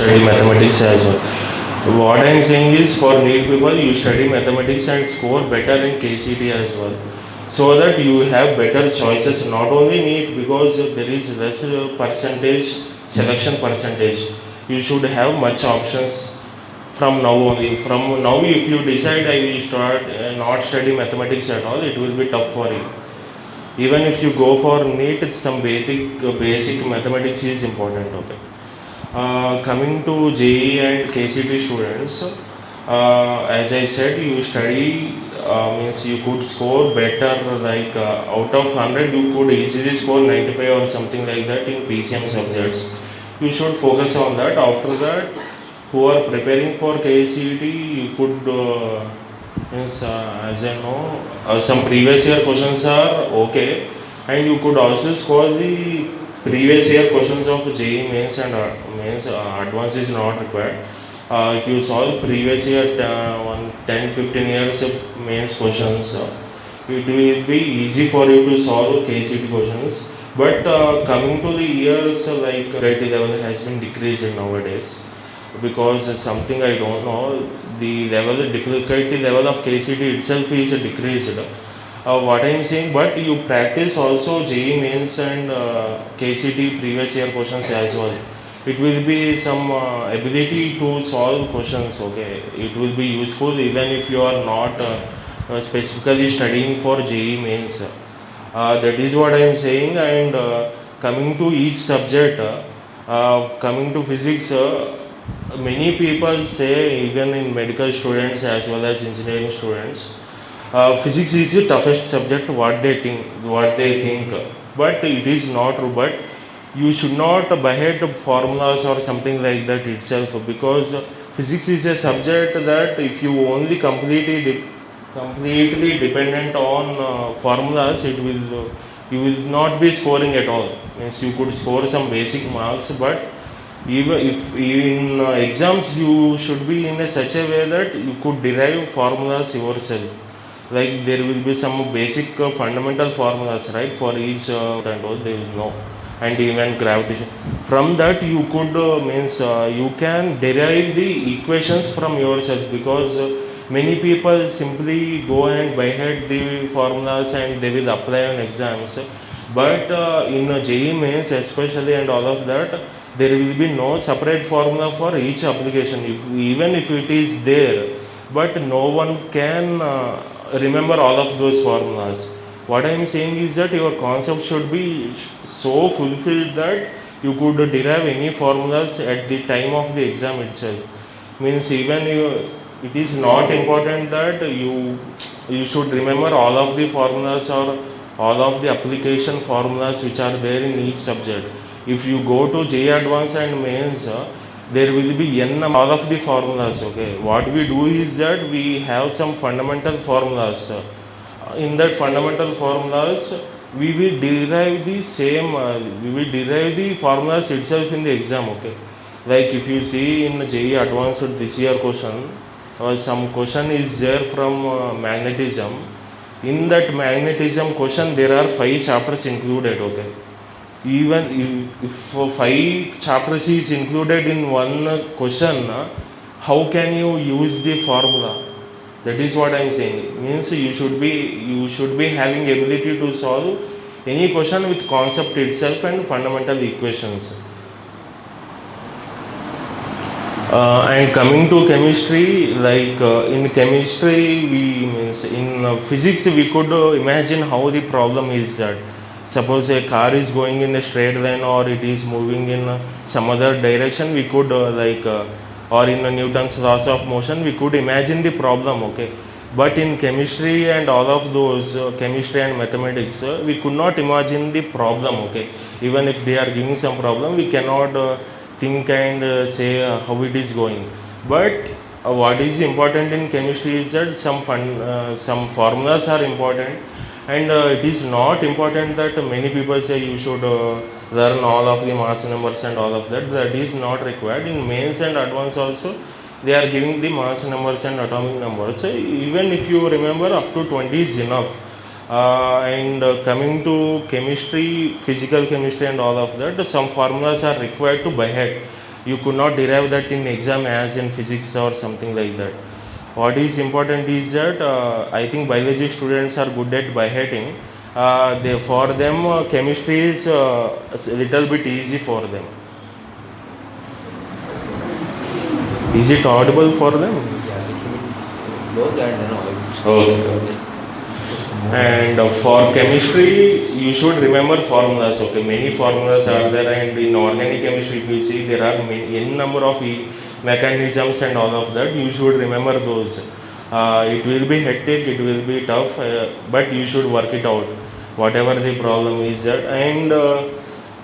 study mathematics as well. What I am saying is, for NEET people, you study mathematics and score better in KCT as well, so that you have better choices. Not only NEET, because there is less percentage selection percentage. You should have much options from now only. From now, if you decide I will start not study mathematics at all, it will be tough for you. Even if you go for NEET, some basic mathematics is important. Okay. Coming to JEE and KCT students, as I said, you study means you could score better. Like out of 100, you could easily score 95 or something like that in PCM subjects. You should focus on that. After that, who are preparing for KCT, you could means as I know, some previous year questions are okay, and you could also score the previous year questions of JEE mains and advanced is not required. If you solve previous year 10-15 years of mains questions, it will be easy for you to solve KCT questions. But coming to the years, like difficulty level has been decreased nowadays, because something I don't know, the difficulty level of KCT itself is decreased. What I am saying, but you practice also JEE mains and KCT previous year questions as well. It will be some ability to solve questions. Okay, it will be useful even if you are not specifically studying for JEE mains. That is what I am saying. And coming to each subject, coming to physics, many people say, even in medical students as well as engineering students, physics is the toughest subject. What they think, but it is not true. But you should not behead formulas or something like that itself, because physics is a subject that if you only completely dependent on formulas, you will not be scoring at all. Means you could score some basic marks, but even if in exams, you should be in such a way that you could derive formulas yourself. Like there will be some basic fundamental formulas, right, for each and all they will know, and even gravitation. From that you could you can derive the equations from yourself, because many people simply go and behead the formulas and they will apply on exams. But in JEE mains especially and all of that, there will be no separate formula for each application. Even if it is there, but no one can remember all of those formulas. What I am saying is that your concept should be so fulfilled that you could derive any formulas at the time of the exam itself. Means even it is not important that you should remember all of the formulas or all of the application formulas which are there in each subject. If you go to JEE Advanced and Mains, there will be all of the formulas. Okay, what we do is that we have some fundamental formulas. In that fundamental formulas, we will derive the same. We will derive the formulas itself in the exam. Okay, like if you see in JEE Advanced this year question, some question is there from magnetism. In that magnetism question, there are 5 chapters included. Okay. Even if 5 chapters is included in one question, how can you use the formula? That is what I am saying. Means you should be having ability to solve any question with concept itself and fundamental equations. And coming to chemistry, like in chemistry, in physics we could imagine how the problem is that. Suppose a car is going in a straight line, or it is moving in some other direction, we could or in Newton's laws of motion, we could imagine the problem. Okay, but in chemistry and all of those chemistry and mathematics, we could not imagine the problem. Okay, even if they are giving some problem, we cannot think and say how it is going. But what is important in chemistry is that some formulas are important. And it is not important that many people say you should learn all of the mass numbers and all of that. That is not required. In mains and advanced also, they are giving the mass numbers and atomic numbers. So even if you remember, up to 20 is enough. And coming to chemistry, physical chemistry and all of that, some formulas are required to by head. You could not derive that in exam as in physics or something like that. What is important is that I think biology students are good at by-hearting. For them, chemistry is a little bit easy for them. Is it audible for them? Okay. And for chemistry, you should remember formulas. Okay, many formulas are there, and in organic chemistry, if you see, there are n number of mechanisms and all of that. You should remember those. It will be hectic, it will be tough, but you should work it out. Whatever the problem is that, and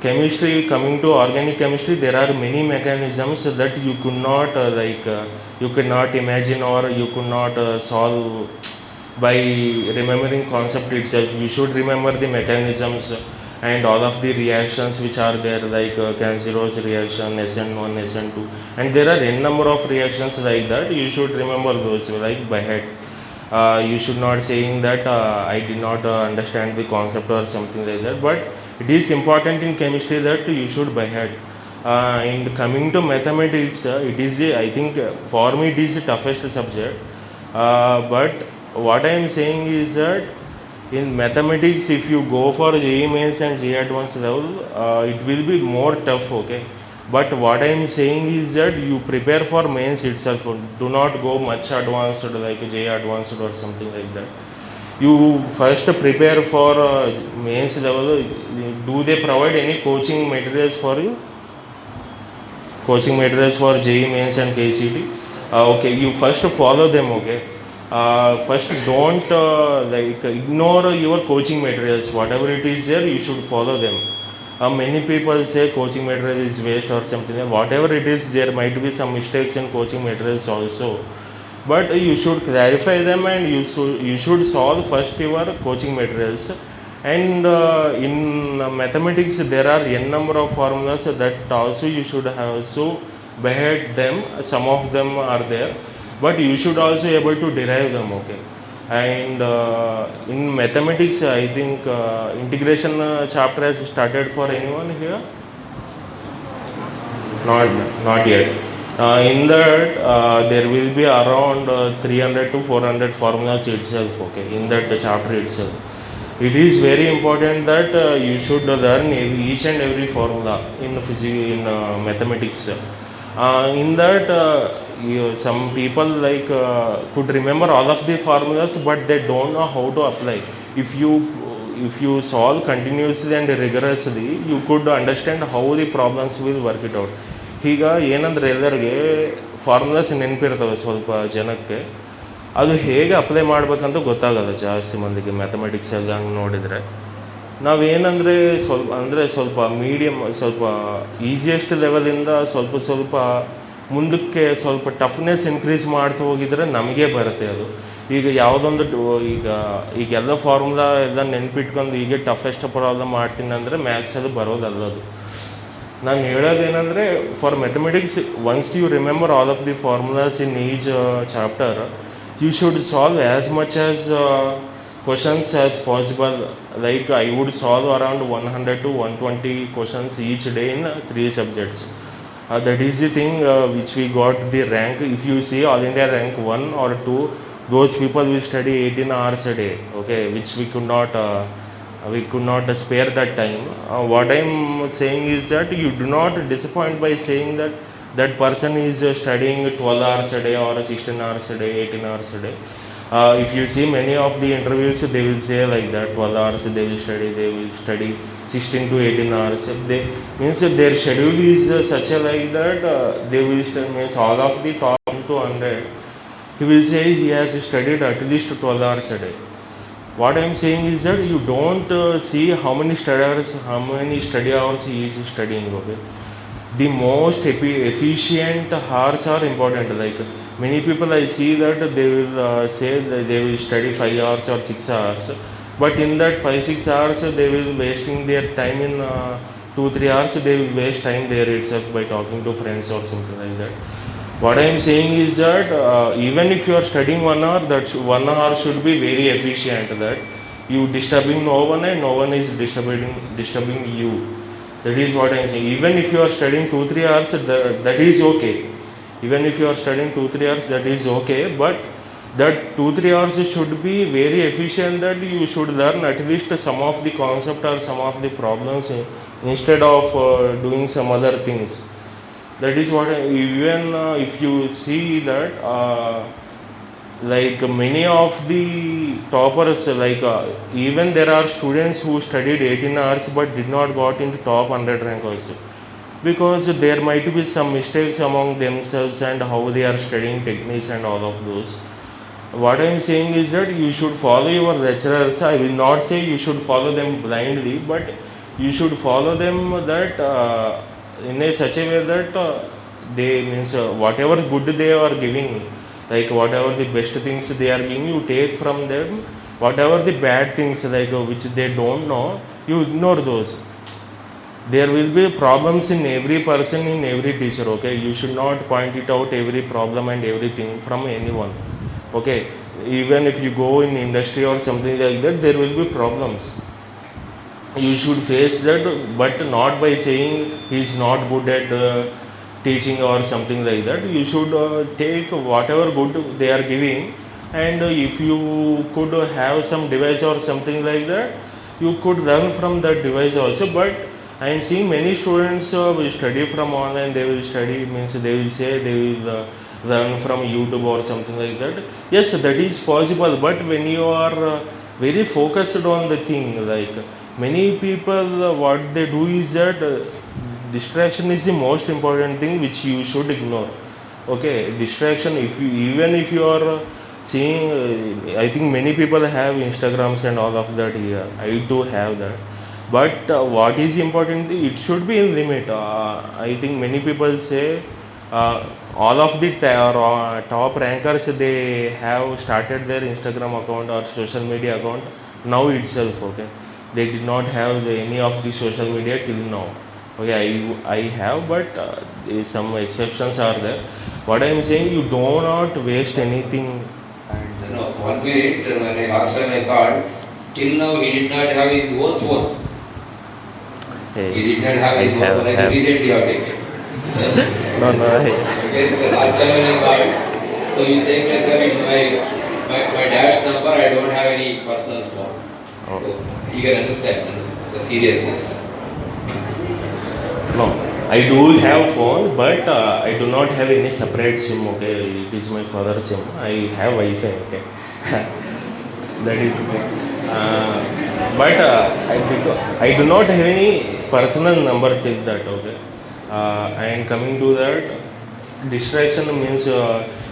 chemistry, coming to organic chemistry, there are many mechanisms that you could not you could not imagine, or you could not solve by remembering concept itself. You should remember the mechanisms and all of the reactions which are there, like Cancerose reaction, SN1, SN2, and there are n number of reactions like that. You should remember those like by head. You should not saying that I did not understand the concept or something like that, but it is important in chemistry that you should by head. And coming to mathematics, it is I think for me it is the toughest subject, but what I am saying is that in mathematics, if you go for JEE mains and JEE advanced level, it will be more tough, okay. But what I am saying is that you prepare for mains itself. Do not go much advanced like JEE advanced or something like that. You first prepare for mains level. Do they provide any coaching materials for you? Coaching materials for JEE mains and KCT? Okay, you first follow them, okay. First don't ignore your coaching materials. Whatever it is there, you should follow them. Many people say coaching material is waste or something. Whatever it is, there might be some mistakes in coaching materials also, but you should clarify them, and you should solve first your coaching materials. And in mathematics, there are n number of formulas that also you should have so behead them. Some of them are there, but you should also able to derive them, okay. And in mathematics, I think integration chapter has started for anyone here? Not yet. In that there will be around 300 to 400 formulas itself, okay, in that chapter itself. It is very important that you should learn each and every formula in physics, in mathematics. In that some people could remember all of the formulas, but they don't know how to apply. If you solve continuously and rigorously, you could understand how the problems will work it out. ಈಗ ಏನಂದರೆ ಎಲ್ಲರಿಗೆ formulas ನೆನಪಿರ್ತವೆ ಸ್ವಲ್ಪ ಜನಕ್ಕೆ, ಅದು ಹೇಗೆ apply ಮಾಡಬೇಕಂತ ಗೊತ್ತಾಗಲ್ಲ ಜಾಸ್ತಿ ಮಂದಿಗೆ ಮ್ಯಾಥಮೆಟಿಕ್ಸಲ್ಲಿ ಹಂಗೆ ನೋಡಿದರೆ. ನಾವೇನಂದರೆ ಸ್ವಲ್ಪ ಮೀಡಿಯಮ್, ಸ್ವಲ್ಪ ಈಸಿಯೆಸ್ಟ್ ಲೆವೆಲಿಂದ ಸ್ವಲ್ಪ ಮುಂದಕ್ಕೆ ಸ್ವಲ್ಪ ಟಫ್ನೆಸ್ ಇನ್ಕ್ರೀಸ್ ಮಾಡ್ತಾ ಹೋಗಿದರೆ ನಮಗೆ ಬರುತ್ತೆ ಅದು. ಈಗ ಯಾವುದೊಂದು ಈಗೆಲ್ಲ ಫಾರ್ಮುಲಾ ಎಲ್ಲ ನೆನ್ಪಿಟ್ಕೊಂಡು ಹೀಗೆ ಟಫೆಸ್ಟ್ ಪ್ರಾಬ್ಲಮ್ ಮಾಡ್ತೀನಿ ಅಂದರೆ ಮ್ಯಾಥ್ಸಲ್ಲಿ ಬರೋದಲ್ಲದು. ನಾನು ಹೇಳೋದೇನೆಂದರೆ, for mathematics, once you remember all of the formulas in each chapter, you should solve as much as questions as possible. Like I would solve around 100 to 120 questions each day in 3 subjects. That is the thing which we got the rank. If you see All India rank 1 or 2, those people will study 18 hours a day, okay, which we could not spare that time. What I am saying is that you do not disappoint by saying that person is studying 12 hours a day or 16 hours a day, 18 hours a day. If you see many of the interviews, they will say like that, 12 hours they will study 16 to 18 hours. They means their schedule is such a like that they will means all of the top 200, he will say he has studied at least 12 hours a day. What I am saying is that you don't see how many study hours he is studying, okay. The most efficient hours are important. Like many people I see that they will say that they will study 5 hours or 6 hours, but in that 5-6 hours they will wasting their time in 2-3 hours they will waste time there itself by talking to friends or something like that. What I am saying is that even if you are studying 1 hour, that 1 hour should be very efficient, that you disturbing no one and no one is disturbing you. That is what I am saying. Even if you are studying 2-3 hours, that is okay. Even if you are studying 2-3 hours, that is okay. But that 2-3 hours should be very efficient, that you should learn at least some of the concept or some of the problems instead of doing some other things. That is what even if you see that like many of the toppers, like even there are students who studied 18 hours but did not got into top 100 rank also, because there might be some mistakes among themselves and how they are studying techniques and all of those. What I am saying is that you should follow your lecturers. I will not say you should follow them blindly, but you should follow them that in a such a way that they means whatever good they are giving, like whatever the best things they are giving, you take from them. Whatever the bad things, like which they don't know, you ignore those. There will be problems in every person, in every teacher. Okay, you should not point it out every problem and everything from anyone. Okay, even if you go in industry or something like that, there will be problems. You should face that, but not by saying he is not good at teaching or something like that. You should take whatever good they are giving, and if you could have some device or something like that, you could learn from that device also. But I am seeing many students will study from online. They will study, means they will say they will learn from YouTube or something like that. Yes, that is possible, but when you are very focused on the thing, like many people, what they do is that distraction is the most important thing which you should ignore. Okay, distraction, if you, even if you are seeing, I think many people have Instagrams and all of that here. I do have that. But what is important, it should be in limit. I think many people say all of the top rankers, they have started their Instagram account or social media account now itself. Okay, they did not have any of the social media till now. Okay, I have, but some exceptions are there. What I am saying, you do not waste anything. And no, 1 minute, when I last time I called, till now he did not have his own phone. Hey, He did not have his own phone. Like recently you have taken. No, no. Okay, the last time when I called, so you saying like sir, it's my dad's number. I don't have any personal phone. Oh. So you can understand the seriousness. No, I do have phone, but I do not have any separate SIM. Okay, it is my father's SIM. I have Wi-Fi. Okay, that is. But I do not have any personal number till that. Okay, and coming to that, distraction means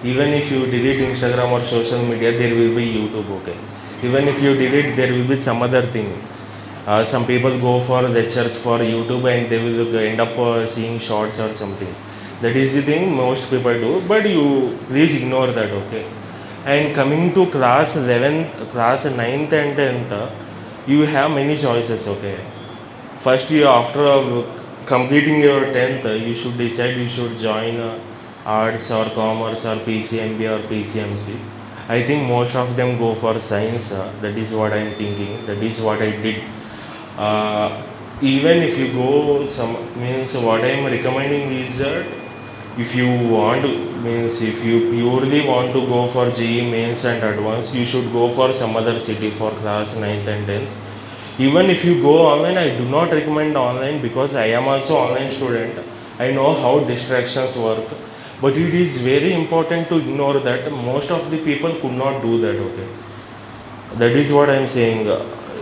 even if you delete Instagram or social media, there will be YouTube. Okay, even if you delete, there will be some other thing. Some people go for lectures for YouTube and they will end up seeing shorts or something. That is the thing most people do, but you please ignore that. Okay. And coming to class 11th, class 9th and 10th, you have many choices. Okay. First, you after completing your 10th, you should decide you should join arts or commerce or PCMB or PCMC. I think most of them go for science. That is what I am thinking. That is what I did. Even if you go some, means what I am recommending is that if you want to, means if you purely want to go for JEE mains and advanced, you should go for some other city for class 9th and 10th. Even if you go online, I do not recommend online because I am also online student. I know how distractions work, but it is very important to ignore that. Most of the people could not do that. Okay, that is what I am saying.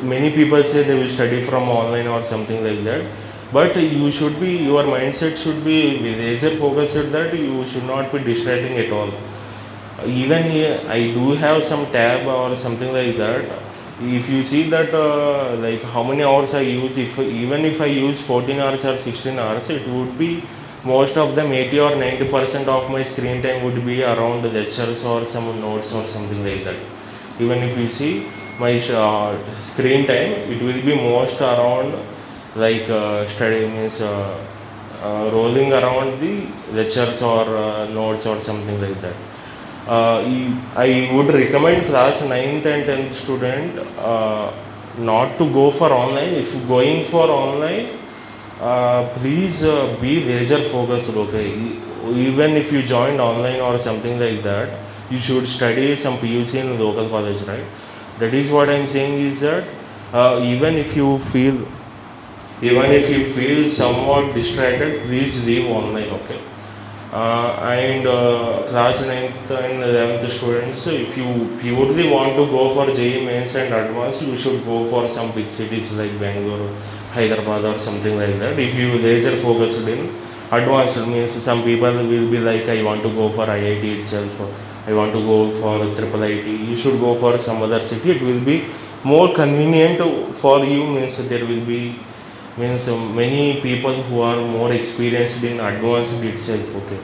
Many people say they will study from online or something like that, but you should be, your mindset should be laser focused, that you should not be distracting at all. Even here, I do have some tab or something like that. If you see that like how many hours I use, if even if I use 14 hours or 16 hours, it would be most of them 80 or 90% of my screen time would be around lectures or some notes or something like that. Even if you see my screen time, it will be most around like study means rolling around the lectures or notes or something like that. I would recommend class 9th and 10th student not to go for online. If going for online, Please be laser focused, okay? Even if you joined online or something like that, you should study some PUC in local college, right? That is what I'm saying is that even if you feel somewhat distracted, please leave online, okay? And class 9th and 11th students, if you purely want to go for JEE mains and advanced, you should go for some big cities like Bangalore, Hyderabad or something like that. If you laser focused in advanced, means some people will be like, I want to go for IIT itself, I want to go for triple IT. You should go for some other city. It will be more convenient for you, means there will be many people who are more experienced in advanced itself, okay?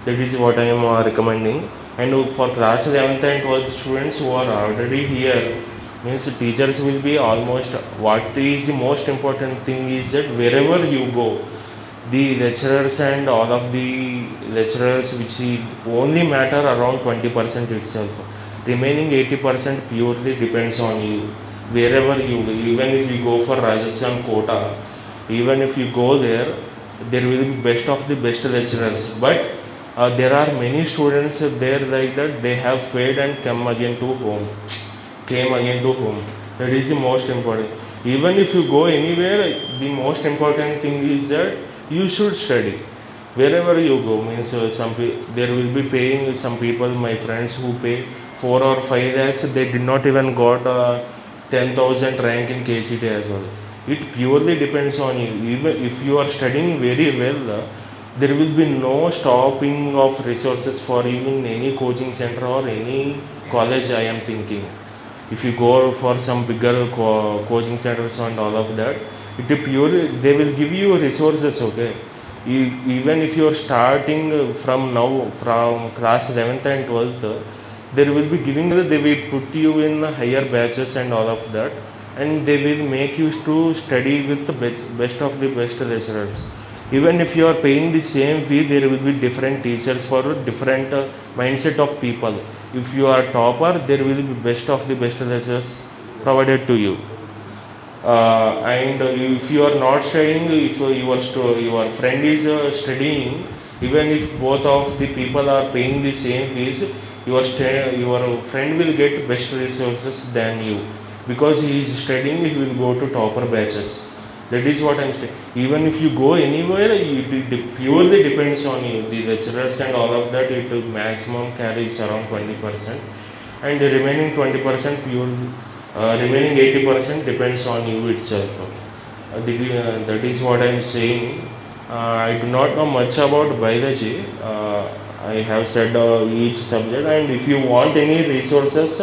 That is what I am recommending. And for class 11th and 12th students who are already here, means teachers will be almost, what is the most important thing is that wherever you go, the lecturers and all of the lecturers which only matter around 20% itself. Remaining 80% purely depends on you. Wherever you go, even if you go for Rajasthan quota, even if you go there, there will be best of the best lecturers. But there are many students there like that, they have failed and came again to home. That is the most important. Even if you go anywhere, the most important thing is that you should study. Wherever you go, means there will be paying some people, my friends who pay 4 or 5 lakhs, they did not even got 10,000 rank in KCT as well. It purely depends on you. Even if you are studying very well, there will be no stopping of resources for you in any coaching center or any college, I am thinking. If you go for some bigger coaching centers and all of that, they will give you resources, okay? Even if you are starting from now, from class 11th and 12th, they will be giving, they will put you in higher batches and all of that, and they will make you to study with the best of the best lecturers. Even if you are paying the same fee, there will be different teachers for different mindset of people. If you are topper, there will be best of the best lecturers provided to you. And if you are not studying, if your friend is studying, even if both of the people are paying the same fees, your friend will get best resources than you, because he is studying, he will go to topper batches. That is what I am saying. Even if you go anywhere, it purely depends on you. The lecturers and all of that, it maximum carries around 20%, and the remaining 20% remaining 80% depends on you itself. That is what I am saying. I do not know much about biology. I have said each subject, and if you want any resources,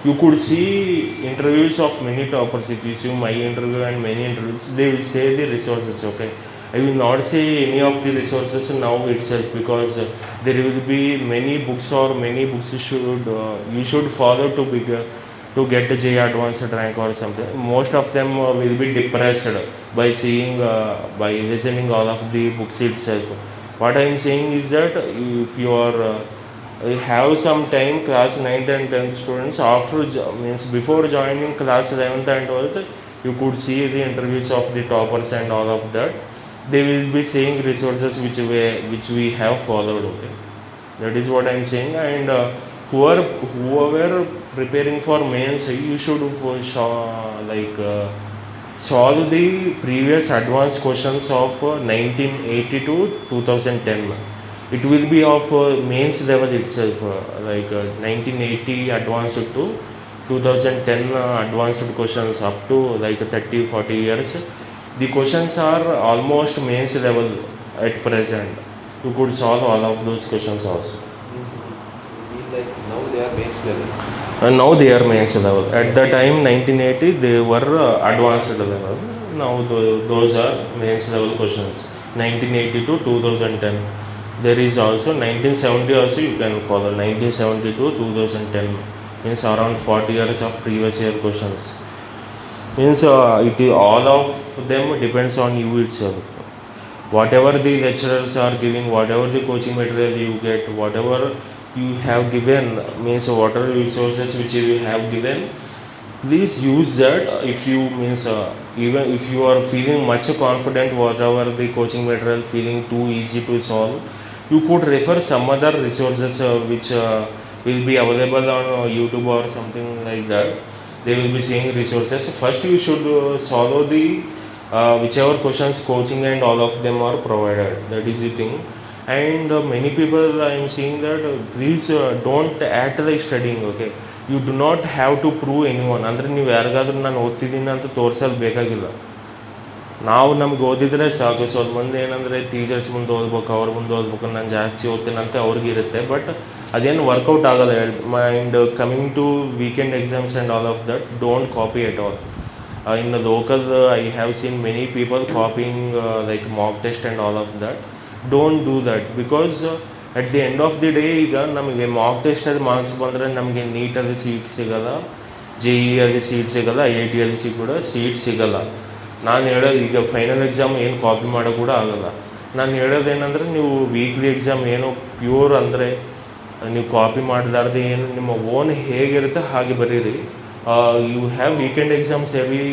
you could see interviews of many toppers. If you see my interview and many interviews, they will say the resources, okay? I will not say any of the resources now itself, because there will be many books you should follow to get the JEE advanced rank or something. Most of them will be depressed by by listening all of the books itself. What I am saying is that if you are have some time, class 9th and 10th students, means before joining class 11th and 12th, you could see the interviews of the toppers and all of that. They will be saying resources which we have followed, okay? That is what I am saying. And whoever preparing for mains, you should solve the previous advanced questions of 1980 to 2010. It will be of mains level itself, 1980 advanced to 2010 advanced questions up to like 30-40 years. The questions are almost mains level at present. You could solve all of those questions also. Like now they are mains level. And now they are mains level. At the time 1980 they were advanced level. Now those are mains level questions. 1980 to 2010. There is also 1970 also you can follow. 1970 to 2010 means around 40 years of previous year questions. Means all of them depends on you itself. Whatever the lecturers are giving, whatever the coaching material you get, whatever you have given, means whatever resources which you have given, please use that. If you means even if you are feeling much confident whatever the coaching material feeling too easy to solve, you could refer some other resources which will be available on YouTube or something like that. They will be seeing resources. First you should solve the whichever questions coaching and all of them are provided. That is the thing. And many people I am seeing that please don't act like studying. Okay, you do not have to prove any one. ಅಂದರೆ ನೀವು ಯಾರಿಗಾದ್ರೂ ನಾನು ಓದ್ತಿದ್ದೀನಿ ಅಂತ ತೋರಿಸಲು ಬೇಕಾಗಿಲ್ಲ. ನಾವು ನಮ್ಗೆ ಓದಿದರೆ ಸಾಕು. ಸ್ವಲ್ಪ ಮಂದಿ ಏನಂದರೆ ಟೀಚರ್ಸ್ ಮುಂದೆ ಓದ್ಬೇಕು, ಅವ್ರ ಮುಂದೆ ಓದ್ಬೇಕು, ನಾನು ಜಾಸ್ತಿ ಓದ್ತೇನೆ ಅಂತ ಅವ್ರಿಗಿರುತ್ತೆ. ಬಟ್ ಅದೇನು ವರ್ಕೌಟ್ ಆಗೋಲ್ಲ. And coming to weekend exams and all of that, don't copy at all. In the local I have seen many people copying like mock test and all of that. Don't do that because at the end of the day ಈಗ ನಮಗೆ mock ಟೆಸ್ಟಲ್ಲಿ marks ಬಂದರೆ ನಮಗೆ ನೀಟಲ್ಲಿ seat ಸಿಗೋಲ್ಲ, JEE seat ಸಿಗೋಲ್ಲ, IIT ಕೂಡ seat ಸಿಗೋಲ್ಲ. ನಾನು ಹೇಳೋದು ಈಗ ಫೈನಲ್ ಎಕ್ಸಾಮ್ ಏನು ಕಾಪಿ ಮಾಡೋ ಕೂಡ ಆಗೋಲ್ಲ. ನಾನು ಹೇಳೋದೇನೆಂದರೆ ನೀವು ವೀಕ್ಲಿ ಎಕ್ಸಾಮ್ ಏನು ಪ್ಯೂರ್ ಅಂದರೆ ನೀವು ಕಾಪಿ ಮಾಡಲಾರ್ದೆ ಏನು ನಿಮ್ಮ ಓನ್ ಹೇಗಿರುತ್ತೆ ಹಾಗೆ ಬರೀರಿ. You have weekend exams every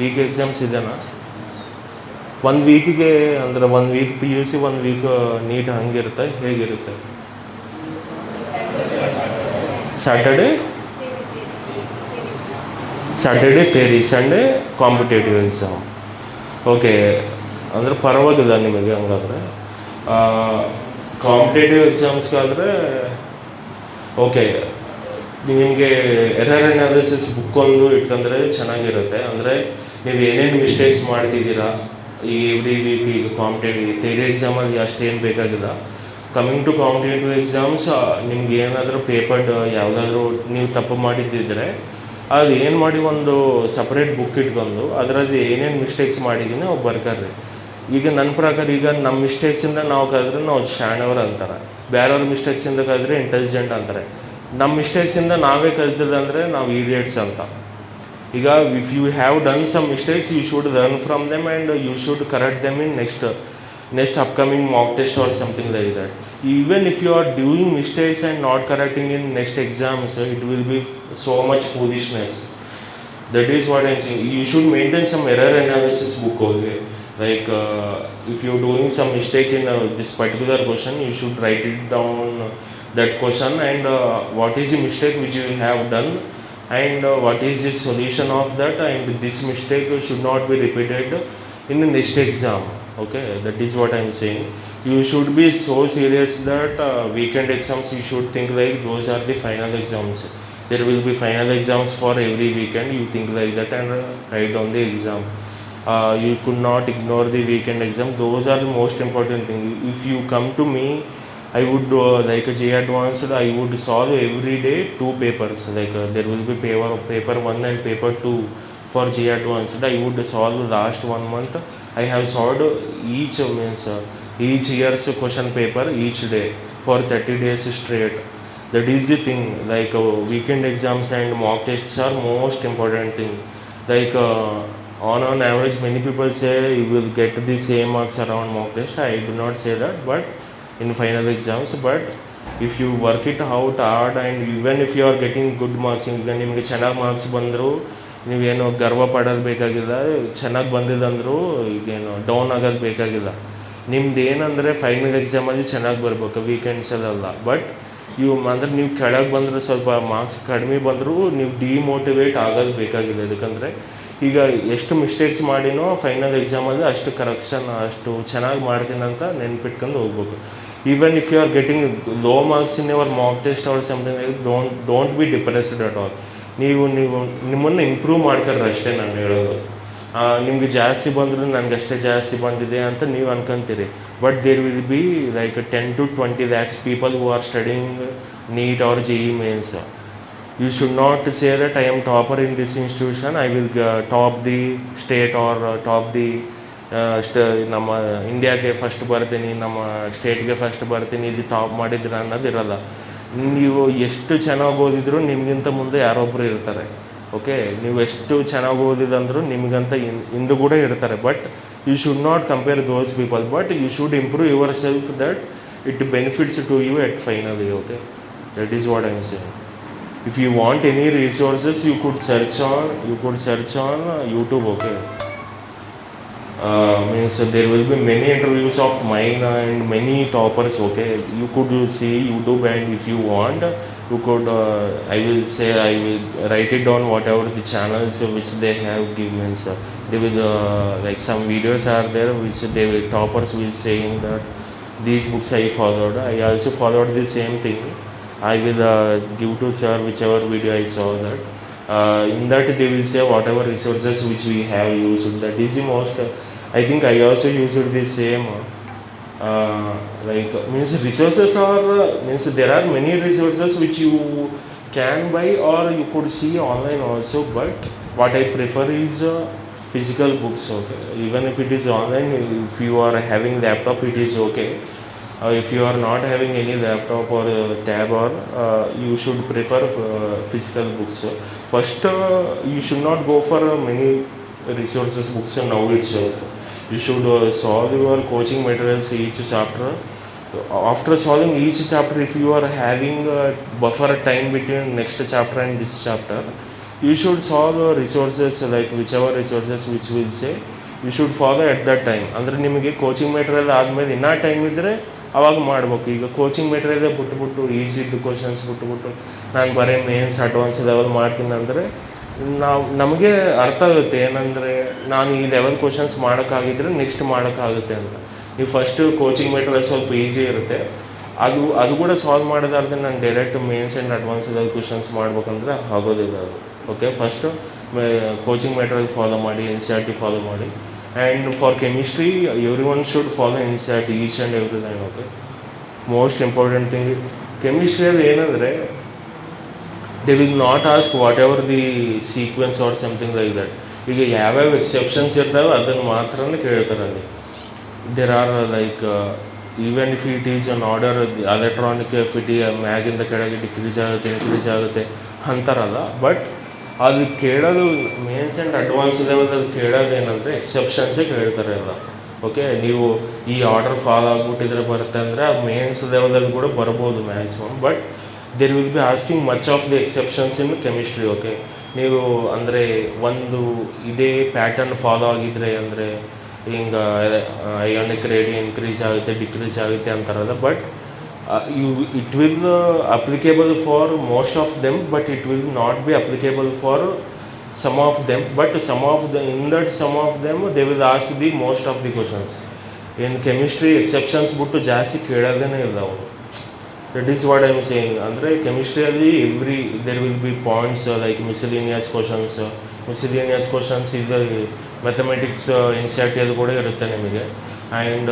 week exams ಇದೆನಾ? 1 ವೀಕಿಗೆ ಅಂದರೆ 1 ವೀಕ್ PUC 1 ವೀಕ್ ನೀಟ್ ಹಂಗಿರುತ್ತೆ, ಹೇಗಿರುತ್ತೆ? Saturday theory, Sunday competitive exam. Okay, ಅಂದರೆ ಪರವಾಗಿಲ್ಲ ನಿಮಗೆ ಹಂಗಾದರೆ. ಕಾಂಪಿಟೇಟಿವ್ ಎಕ್ಸಾಮ್ಸ್ಗಾದರೆ ಓಕೆ, ನಿಮಗೆ ಎರರ್ ಅನಾಲಿಸಿಸ್ ಬುಕ್ ಒಂದು ಇಟ್ಕೊಂಡ್ರೆ ಚೆನ್ನಾಗಿರುತ್ತೆ. ಅಂದರೆ ನೀವು ಏನೇನು ಮಿಸ್ಟೇಕ್ಸ್ ಮಾಡ್ತಿದ್ದೀರಾ ಈ ಎವ್ರಿ ವೀಕ್. ಈಗ ಕಾಂಪಿಟೇಟಿವ್ ಥಿಯರಿ ಎಕ್ಸಾಮಲ್ಲಿ ಅಷ್ಟೇನು ಬೇಕಾಗಿಲ್ಲ. ಕಮಿಂಗ್ ಟು ಕಾಂಪಿಟೇಟಿವ್ ಎಕ್ಸಾಮ್ಸ್, ನಿಮ್ಗೆ ಏನಾದರೂ ಪೇಪರ್ ಯಾವುದಾದ್ರೂ ನೀವು ತಪ್ಪು ಮಾಡಿದ್ದಿದ್ರೆ ಅದು ಏನು ಮಾಡಿ ಒಂದು ಸಪ್ರೇಟ್ ಬುಕ್ ಇಟ್ಕೊಂಡು ಅದರಲ್ಲಿ ಏನೇನು ಮಿಸ್ಟೇಕ್ಸ್ ಮಾಡಿದ್ದೀನಿ ಅವು ಬರ್ಕರ್ರಿ. ಈಗ ನನ್ನ ಪ್ರಕಾರ ಈಗ ನಮ್ಮ ಮಿಸ್ಟೇಕ್ಸಿಂದ ನಾವು ಕಲಿದ್ರೆ ನಾವು ಶಾಣವ್ರು ಅಂತಾರೆ, ಬೇರೆಯವ್ರ ಮಿಸ್ಟೇಕ್ಸಿಂದ ಕಲಿದ್ರೆ ಇಂಟೆಲಿಜೆಂಟ್ ಅಂತಾರೆ. ನಮ್ಮ ಮಿಸ್ಟೇಕ್ಸಿಂದ ನಾವೇ ಕಲಿತಿಲ್ಲ ಅಂದರೆ ನಾವು ಈಡಿಯಟ್ಸ್ ಅಂತ. ಈಗ if you have done some mistakes you should learn from them and you should correct them in next upcoming mock test or something like that. Even if you are doing mistakes and not correcting in next exams, it will be so much foolishness. That is what I am saying. You should maintain some error analysis book only. Like if you are doing some mistake in this particular question, you should write it down that question and what is the mistake which you have done and what is the solution of that, and this mistake should not be repeated in the next exam. Okay, that is what I am saying. You should be so serious that weekend exams you should think like those are the final exams. There will be final exams for every weekend. You think like that and write down the exam. You could not ignore the weekend exam. Those are the most important thing. If you come to me, I would like a JEE Advanced, I would solve every day 2 papers. Like there will be paper 1 and paper 2 for JEE Advanced. I would solve last 1 month. I have solved each year's question paper each day for 30 days straight. That is the thing. Like weekend exams and mock tests are most important thing. Like on average, many people say you will get the same marks around mock test. I do not say that, but in final exams. But if you work it out hard and even if you are getting good marks, ಈಗ ನಿಮಗೆ ಚೆನ್ನಾಗಿ marks ಬಂದರೂ ನೀವೇನು ಗರ್ವ ಪಡೋದು ಬೇಕಾಗಿಲ್ಲ. ಚೆನ್ನಾಗಿ ಬಂದಿಲ್ಲ ಅಂದರೂ ಈಗೇನು ಡೌನ್ ಆಗೋದು ಬೇಕಾಗಿಲ್ಲ. ನಿಮ್ದು ಏನಂದರೆ ಫೈನಲ್ ಎಕ್ಸಾಮಲ್ಲಿ ಚೆನ್ನಾಗಿ ಬರಬೇಕು, ವೀಕೆಂಡ್ಸಲ್ಲ. ಬಟ್ ಅಂದರೆ ನೀವು ಕೆಳಗೆ ಬಂದರೆ ಸ್ವಲ್ಪ ಮಾರ್ಕ್ಸ್ ಕಡಿಮೆ ಬಂದರೂ ನೀವು ಡಿಮೋಟಿವೇಟ್ ಆಗೋದು ಬೇಕಾಗಿಲ್ಲ. ಯಾಕಂದರೆ ಈಗ ಎಷ್ಟು ಮಿಸ್ಟೇಕ್ಸ್ ಮಾಡಿನೋ ಫೈನಲ್ ಎಕ್ಸಾಮಲ್ಲಿ ಅಷ್ಟು ಕರೆಕ್ಷನ್ ಅಷ್ಟು ಚೆನ್ನಾಗಿ ಮಾಡ್ತೀನಿ ಅಂತ ನೆನ್ಪಿಟ್ಕೊಂಡು ಹೋಗ್ಬೇಕು. Even if you are getting low marks in your mock test or something like don't be depressed at all. ನೀವು ನಿಮ್ಮನ್ನು ಇಂಪ್ರೂವ್ ಮಾಡ್ಕೊಳ್ರಿ ಅಷ್ಟೇ ನಾನು ಹೇಳೋದು. ನಿಮಗೆ ಜಾಸ್ತಿ ಬಂದರೂ ನನಗಷ್ಟೇ ಜಾಸ್ತಿ ಬಂದಿದೆ ಅಂತ ನೀವು ಅನ್ಕೊಂತೀರಿ. But there will be like 10 to 20 lakhs people who are studying NEET or JEE mains. You should not say that I am topper in this institution, I will top the state or top the ನಮ್ಮ ಇಂಡಿಯಾಗೆ first ಬರ್ತೀನಿ, ನಮ್ಮ ಸ್ಟೇಟ್ಗೆ first ಬರ್ತೀನಿ, ಇದು top ಮಾಡಿದ್ರೆ ಅನ್ನೋದು ಇರೋಲ್ಲ. ನೀವು ಎಷ್ಟು ಚೆನ್ನಾಗಿ ಓದಿದ್ರು ನಿಮಗಿಂತ ಮುಂದೆ ಯಾರೊಬ್ಬರು ಇರ್ತಾರೆ. ಓಕೆ, ನೀವು ಎಷ್ಟು ಚೆನ್ನಾಗಿ ಓದಿದಂದರೂ ನಿಮಗಂತ ಇಂದು ಕೂಡ ಇರ್ತಾರೆ. But you should not compare those people, but you should improve yourself that it benefits to you at finally. Okay, that is what I am saying. If you want any resources, you could search on YouTube. Okay. Means there will be many interviews of mine and many toppers. Okay, you could see YouTube, and if you want, you could. I will write it down whatever the channels which they have given. So they will like some videos are there which they will toppers will saying that these books I followed. I also followed the same thing. I will give to sir whichever video I saw that. In that they will say whatever resources which we have used. That is the most. I think I also used the same. Like means resources are means there are many resources which you can buy or you could see online also. But what I prefer is physical books. Okay, even if it is online, if you are having laptop, it is okay. If you are not having any laptop or tab or you should prefer physical books. First, you should not go for many resources books now itself. You should solve your coaching materials each chapter. After solving each chapter, if you are having a buffer time between next chapter and this chapter, you should solve resources like whichever resources which will say you should follow at that time. ಅಂದರೆ ನಿಮಗೆ coaching material ಆದಮೇಲೆ ಇನ್ನೂ time ಇದ್ದರೆ ಅವಾಗ ಮಾಡ್ಬೇಕು. ಈಗ coaching ಮೆಟೀರಿಯಲ್ಲೇ ಬಿಟ್ಬಿಟ್ಟು ಈಸಿದ್ದು questions ಬಿಟ್ಬಿಟ್ಟು ನಾನು ಬರೀ ಮೇನ್ಸ್ ಅಡ್ವಾನ್ಸ್ ಲೆವೆಲ್ ಮಾಡ್ತೀನಿ ಅಂದರೆ ನಮಗೆ ಅರ್ಥ ಆಗುತ್ತೆ ಏನಂದರೆ ನಾನು ಈ ಲೆವೆಲ್ ಕ್ವಶನ್ಸ್ ಮಾಡೋಕ್ಕಾಗಿದ್ದರೆ ನೆಕ್ಸ್ಟ್ ಮಾಡೋಕ್ಕಾಗುತ್ತೆ ಅಂತ. ನೀವು ಫಸ್ಟು ಕೋಚಿಂಗ್ ಮೆಟೀರಿಯಲ್ ಸ್ವಲ್ಪ ಈಸಿ ಇರುತ್ತೆ, ಅದು ಕೂಡ ಸಾಲ್ವ್ ಮಾಡೋದಾದ್ರೆ ನಾನು direct mains and advance level questions ಮಾಡ್ಬೇಕಂದ್ರೆ ಆಗೋದಿಲ್ಲ ಅದು. Okay, first coaching material follow ಮಾಡಿ, NCERT ಫಾಲೋ ಮಾಡಿ. And for chemistry every one should follow NCERT each and every line. Okay, most important thing ಕೆಮಿಸ್ಟ್ರಿಯಲ್ಲಿ ಏನಂದರೆ they will not ask whatever the sequence or something like that. ಈಗ ಯಾವ್ಯಾವ exceptions ಇರ್ತಾವೆ ಅದನ್ನು ಮಾತ್ರನೇ ಕೇಳ್ತಾರೆ ಅಲ್ಲಿ. There are like even if it is an order electronic affinity ಮ್ಯಾಗಿಂದ ಕೆಳಗೆ ಡಿಕ್ರೀಸ್ ಆಗುತ್ತೆ ಇನ್ಕ್ರೀಸ್ ಆಗುತ್ತೆ ಅಂತಾರಲ್ಲ. ಬಟ್ ಅದು ಕೇಳೋದು ಮೇನ್ಸ್ ಆ್ಯಂಡ್ ಅಡ್ವಾನ್ಸ್ ಲೆವೆಲಲ್ಲಿ ಕೇಳೋದೇನಂದರೆ ಎಕ್ಸೆಪ್ಷನ್ಸೇ ಕೇಳ್ತಾರೆ ಎಲ್ಲ. ಓಕೆ, ನೀವು ಈ ಆರ್ಡರ್ ಫಾಲೋ ಆಗಿಬಿಟ್ಟಿದ್ರೆ ಬರುತ್ತೆ ಅಂದರೆ ಆ ಮೇನ್ಸ್ ಲೆವೆಲಲ್ಲಿ ಕೂಡ ಬರ್ಬೋದು maximum. But there will be asking much of the exceptions in chemistry. Okay, ನೀವು ಅಂದರೆ ಒಂದು ಇದೇ ಪ್ಯಾಟರ್ನ್ ಫಾಲೋ ಆಗಿದ್ರೆ ಅಂದರೆ ಹಿಂಗೆ ಅಯಾನಿಕ್ ರೇಡಿಯೋ ಇನ್ಕ್ರೀಸ್ ಆಗುತ್ತೆ ಡಿಕ್ರೀಸ್ ಆಗುತ್ತೆ ಅಂತಾರಲ್ಲ. But it will applicable for most of them, but it will not be applicable for some of them. But in that some of them they will ask the most of the questions. In chemistry exceptions ಬಿಟ್ಟು ಜಾಸ್ತಿ ಕೇಳೋದೇ ಇಲ್ಲ ಅವರು. That is what I am saying. ಅಂದರೆ ಕೆಮಿಸ್ಟ್ರಿಯಲ್ಲಿ there will be points like miscellaneous questions. Miscellaneous questions ಇದು mathematics NCERT ಅದು ಕೂಡ ಇರುತ್ತೆ ನಿಮಗೆ. And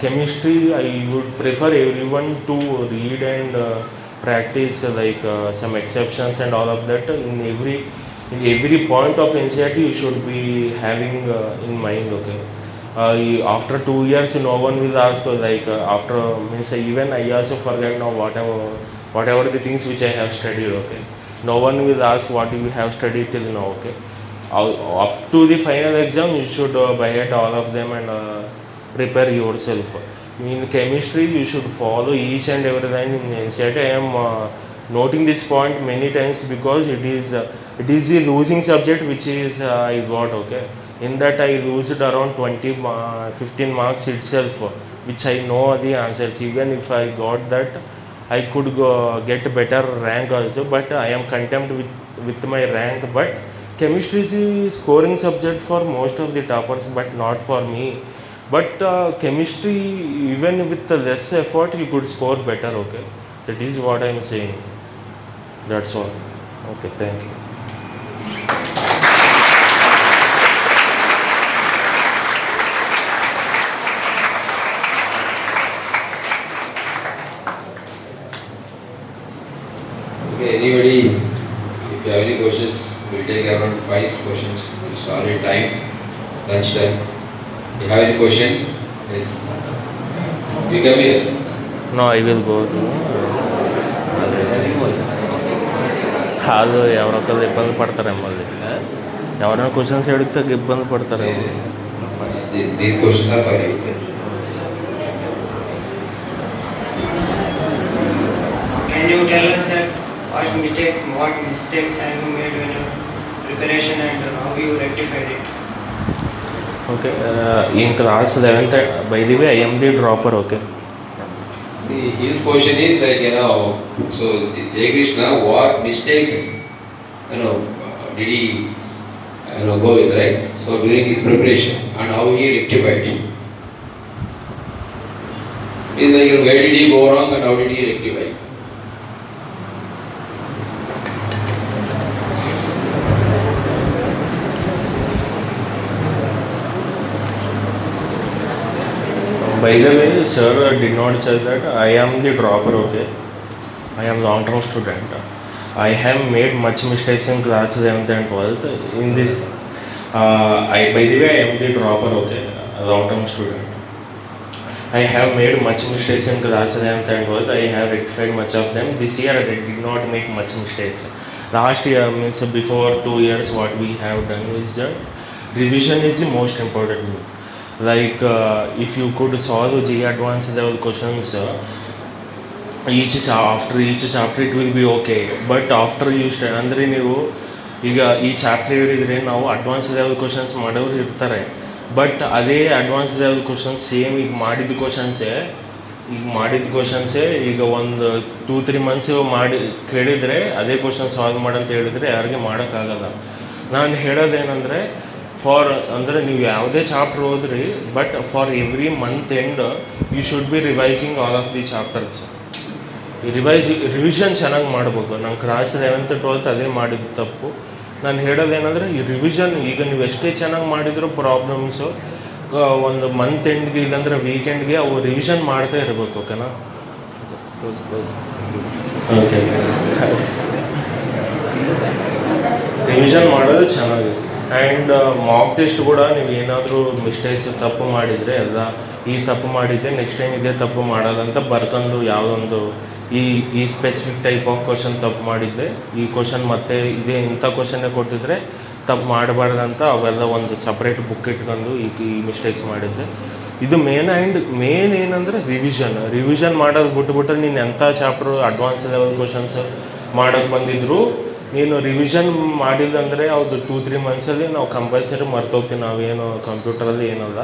chemistry I would prefer every one to read and practise like some exceptions and all of that. In every point of NCERT you should be having in mind. Okay, after 2 years no one will ask like after means even I also forget now whatever the things which I have studied. Okay, no one will ask what you have studied till now. Okay, up to the final exam you should by heart all of them and prepare yourself. In chemistry you should follow each and every line in NCERT. I am noting this point many times because it is a losing subject which is I got. Okay, in that I losed around 15 marks itself, which I know the answers. Even if I got that, I could get better rank also, but I am content with my rank. But chemistry is a scoring subject for most of the toppers, but not for me. But chemistry, even with less effort, you could score better. Okay, that is what I am saying. That's all. Okay, thank you. Okay, anybody, if you have any questions, we'll take around 5 questions. It's already time, lunch time. If you have any question, yes. You come here. No, I will go to ಅದು ಯಾವ್ರಕ್ಕಲ್ಲಿ ಇಬ್ಬಂದು ಪಡ್ತಾರೆ ಎಂಬಲ್ಲಿ ಯಾವ್ರನ್ನ questions ಹೇಳಿದಾಗ ಇಬ್ಬಂದು ಪಡ್ತಾರೆ. These questions are for you. Can you tell us that what what mistakes have you made when your preparation and how you rectified it? Okay, in class 11th, by the way, I am the dropper, okay. See, his question is like, so Jayakrishna, what mistakes, did he, go with, right? So during his preparation and how he rectified. Means like, where did he go wrong and how did he rectify? By the way, sir did not say that I am the dropper, okay. I am long-term student. I have made much mistakes in class 11th and 12th. In this, by the way, I am the dropper, okay, a long-term student. I have made much mistakes in class 11th and 12th. I have rectified much of them. This year I did not make much mistakes. Last year, means before 2 years, what we have done is that revision is the most important thing. Like if you could solve JEE advanced level questions, after each chapter it will be okay. But after you ಅಂದರೆ ನೀವು ಈಗ ಈ chapter ಹೇಳಿದರೆ ನಾವು advance level questions ಮಾಡೋರು ಇರ್ತಾರೆ. But ಅದೇ advance level questions same ಈಗ ಮಾಡಿದ ಕ್ವಶನ್ಸೇ ಈಗ ಒಂದು 2-3 ಮಂತ್ಸ್ ಮಾಡಿ ಕೇಳಿದರೆ ಅದೇ ಕ್ವಶನ್ ಸಾಲ್ವ್ ಮಾಡಂತ ಹೇಳಿದರೆ ಯಾರಿಗೆ ಮಾಡೋಕ್ಕಾಗಲ್ಲ. ನಾನು ಹೇಳೋದೇನೆಂದರೆ ಅಂದರೆ ನೀವು ಯಾವುದೇ ಚಾಪ್ಟರ್ ಓದ್ರಿ, but for every month end you should be revising all of the chapters. Revision ಚೆನ್ನಾಗಿ ಮಾಡ್ಬೇಕು. ನಾನು ಕ್ಲಾಸ್ 11th 12th ಅದೇ ಮಾಡಿದ್ದು ತಪ್ಪು. ನಾನು ಹೇಳೋದೇನೆಂದರೆ ಈ ರಿವಿಷನ್ ಈಗ ನೀವು ಎಷ್ಟೇ ಚೆನ್ನಾಗಿ ಮಾಡಿದರೂ ಪ್ರಾಬ್ಲಮ್ಸು ಒಂದು ಮಂತ್ ಎಂಡ್ಗೆ ಇಲ್ಲಾಂದರೆ ವೀಕೆಂಡ್ಗೆ ಅವು ರಿವಿಷನ್ ಮಾಡ್ತಾ ಇರಬೇಕು, ಓಕೆನಾ? ಓಕೆ, ರಿವಿಷನ್ ಮಾಡೋದು ಚೆನ್ನಾಗಿ. ಆ್ಯಂಡ್ ಮಾಕ್ ಟೆಸ್ಟ್ ಕೂಡ ನೀವು ಏನಾದರೂ ಮಿಸ್ಟೇಕ್ಸ್ ತಪ್ಪು ಮಾಡಿದರೆ ಎಲ್ಲ ಈ ತಪ್ಪು ಮಾಡಿದ್ದೆ ನೆಕ್ಸ್ಟ್ ಟೈಮ್ ಇದೇ ತಪ್ಪು ಮಾಡೋಲ್ಲ ಅಂತ ಬರ್ಕೊಂಡು ಯಾವುದೊಂದು ಈ ಸ್ಪೆಸಿಫಿಕ್ ಟೈಪ್ ಆಫ್ ಕ್ವಶನ್ ತಪ್ಪು ಮಾಡಿದ್ದೆ, ಈ ಕ್ವಶನ್ ಮತ್ತೆ ಇಂಥ ಕ್ವಶನ್ನೇ ಕೊಟ್ಟಿದ್ರೆ ತಪ್ಪು ಮಾಡಬಾರ್ದಂತ ಅವೆಲ್ಲ ಒಂದು ಸಪ್ರೇಟ್ ಬುಕ್ ಇಟ್ಕೊಂಡು ಈ ಮಿಸ್ಟೇಕ್ಸ್ ಮಾಡಿದ್ದೆ. ಇದು ಮೇನ್ ಏನಂದರೆ ರಿವಿಷನ್ ಮಾಡೋದು ಬಿಟ್ಬಿಟ್ರೆ ನೀನು ಎಂಥ ಚಾಪ್ಟ್ರು ಅಡ್ವಾನ್ಸ್ ಲೆವೆಲ್ ಕ್ವಶನ್ಸ್ ಮಾಡೋಕ್ಕೆ ಬಂದಿದ್ರು ನೀನು ರಿವಿಷನ್ ಮಾಡಿಲ್ಲಂದರೆ ಅದು 2-3 ಮಂತ್ಸಲ್ಲಿ ನಾವು ಕಂಪಲ್ಸರಿ ಮರ್ತೋಗ್ತೀವಿ. ನಾವೇನು ಕಂಪ್ಯೂಟರಲ್ಲಿ ಏನಲ್ಲ,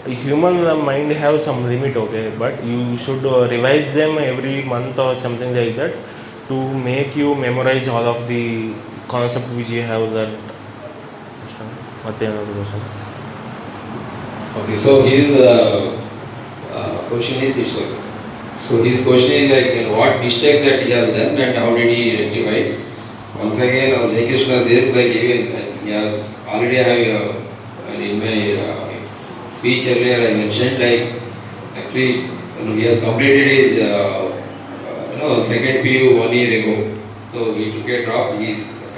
human mind have some limit, okay, but you should revise them every month or something like that to make you memorize all of the concept which you have learned. Okay, so his question is it's okay. So his question is like what mistakes that he has done and how did he rectify. Once again, our Jayakrishna says like even he has already have in my speech earlier I mentioned like actually he has completed his second PU 1 year ago. So he took a drop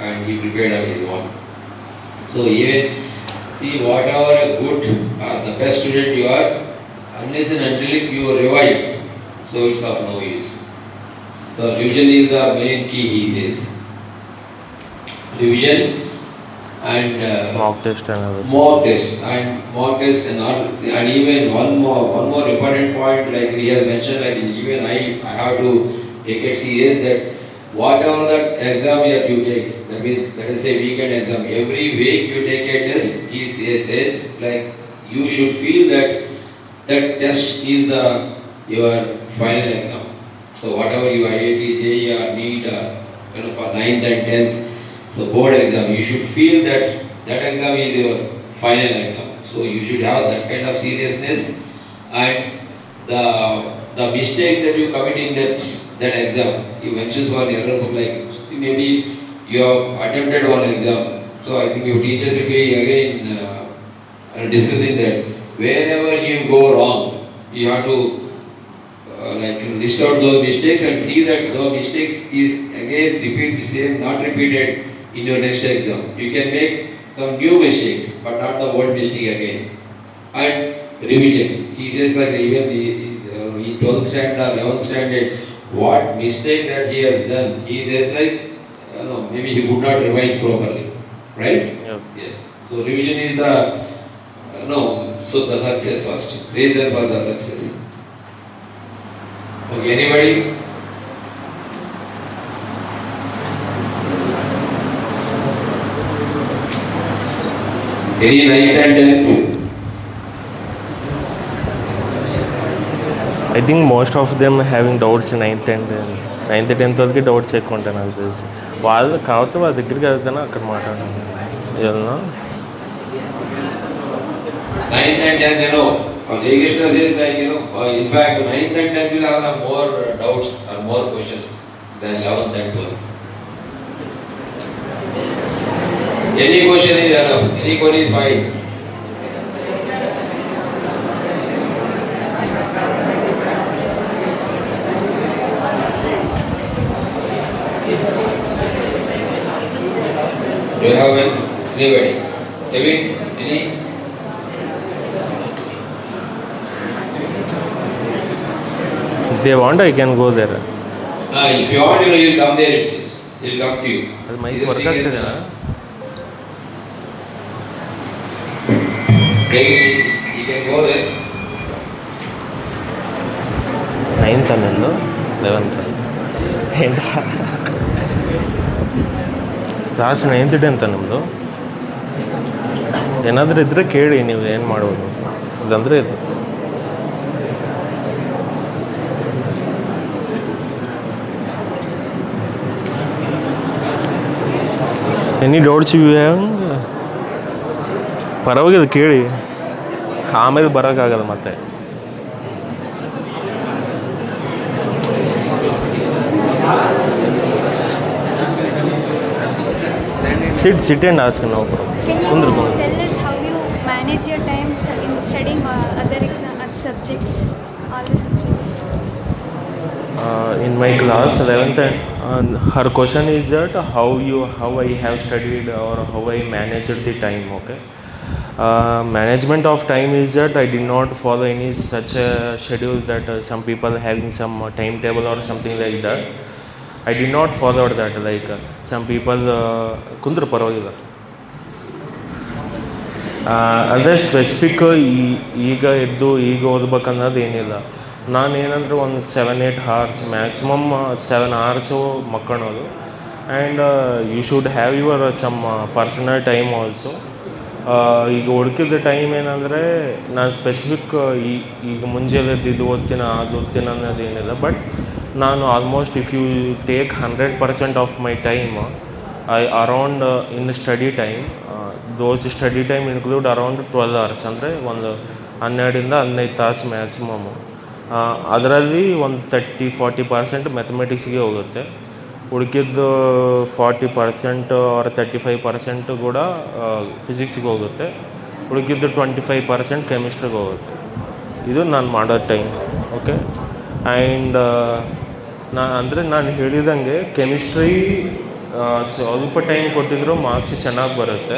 and he prepared on his own. So even see whatever good or the best student you are, unless and until you revise, so it's of no use. So revision is the main key, he says. Revision and mock test and even one more important point like he has mentioned, like even I have to take it serious that whatever that exam that you take, that means let us say weekend exam, every week you take a test, he says like you should feel that test is your final exam. So whatever you IIT JEE or NEET or for 9th and 10th, so board exam, you should feel that exam is your final exam. So you should have that kind of seriousness, and the mistakes that you commit in that exam, he mentions one error book like maybe you have attempted one exam. So I think your teachers will be again discussing that wherever you go wrong, you have to list out those mistakes and see that those mistakes is again not repeated in your next exam. You can make some new mistake, but not the old mistake again. And revision. He says like even in 12th standard or 11th standard, what mistake that he has done, he says like maybe he would not revise properly, right? Yeah. Yes. So revision is the so the success first. Reason for the success. Okay, anybody? Any 9th and 10th? I think most of them having doubts in 9th 10th వాళ్ళకి doubts ఎక్కువ ఉంటాయి నాకు తెలిసి. వాళ్ళు కాకపోతే వాళ్ళ దగ్గరికి వెళ్తేనే అక్కడ మాట్లాడాలి. ఏమన్నా 9th and 10th, Jayakrishna says that, in fact, 9th and 10th will have more doubts or more questions than 11th and 12th. Any question is enough, any query is fine. Do you have anybody? Kevin, any? if they want I can go there. If you want, you'll come there, it seems. He'll come to you. ಅದು mic Just work take ಆಗ್ತಿದೆ. You can go there. 9th ಅನ್ನೋದು 11th ఏంట class 9th 10th ನಿಮ್ಮದು ಏನಾದರೂ ಇದ್ದರೆ ಕೇಳಿ ನೀವು ಏನು ಮಾಡ್ಬೋದು. ಇದಂದರೆ ಇದು ಎನಿ ಡೌಟ್ಸ್ ಇವು ಪರವಾಗಿಲ್ಲ ಕೇಳಿ, ಆಮೇಲೆ ಬರೋಕ್ಕಾಗಲ್ಲ ಮತ್ತೆ. Sit and ask, no problem. Can you tell us how you manage your time in studying other subjects, all the subjects? In my class 11th and her question is that how I have studied or how I managed the time. Okay, management of time is that I did not follow any such a schedule that some people having some timetable or something like that. I did not follow that. Like some people ಕುಂದ್ರ ಪರವಾಗಿಲ್ಲ ಅದೇ specific ಈಗ ಎದ್ದು ಈಗ ಓದ್ಬೇಕನ್ನೋದು ಏನಿಲ್ಲ. ನಾನು ಏನಂದರೆ ಒಂದು 7-8 hours ಮ್ಯಾಕ್ಸಿಮಮ್ 7 hours ಮಕ್ಕಳೋದು. And you should have your some personal time also. ಈಗ ಹುಡುಕಿದ ಟೈಮ್ ಏನಂದರೆ ನಾನು ಸ್ಪೆಸಿಫಿಕ್ ಈಗ ಮುಂಜಾನೆ ಇದು ಓದ್ತೀನಿ ಅದು ಓದ್ತೀನಿ ಅನ್ನೋದು ಏನಿಲ್ಲ. ಬಟ್ ನಾನು almost if you take 100% of my time around in study time, those study time include around 12 hours, ಅಂದರೆ ಒಂದು 12ರಿಂದ 15 ತಾಸು ಮ್ಯಾಕ್ಸಿಮಮ್ಮು. ಅದರಲ್ಲಿ ಒಂದು 30-40% ಮ್ಯಾಥಮೆಟಿಕ್ಸ್ಗೆ ಹೋಗುತ್ತೆ. ಉಳಿಕಿದ್ದು 40% ಆರ್ 35% ಕೂಡ ಫಿಸಿಕ್ಸ್ಗೆ ಹೋಗುತ್ತೆ. ಉಳಿಕಿದ್ದು 25% ಕೆಮಿಸ್ಟ್ರಿಗೆ ಹೋಗುತ್ತೆ. ಇದು ನಾನು ಮಾಡೋ ಟೈಮ್. ಓಕೆ, ಆ್ಯಂಡ್ ನಾನು ಹೇಳಿದಂಗೆ ಕೆಮಿಸ್ಟ್ರಿ ಸ್ವಲ್ಪ ಟೈಮ್ ಕೊಟ್ಟಿದ್ರು ಮಾರ್ಕ್ಸ್ ಚೆನ್ನಾಗಿ ಬರುತ್ತೆ.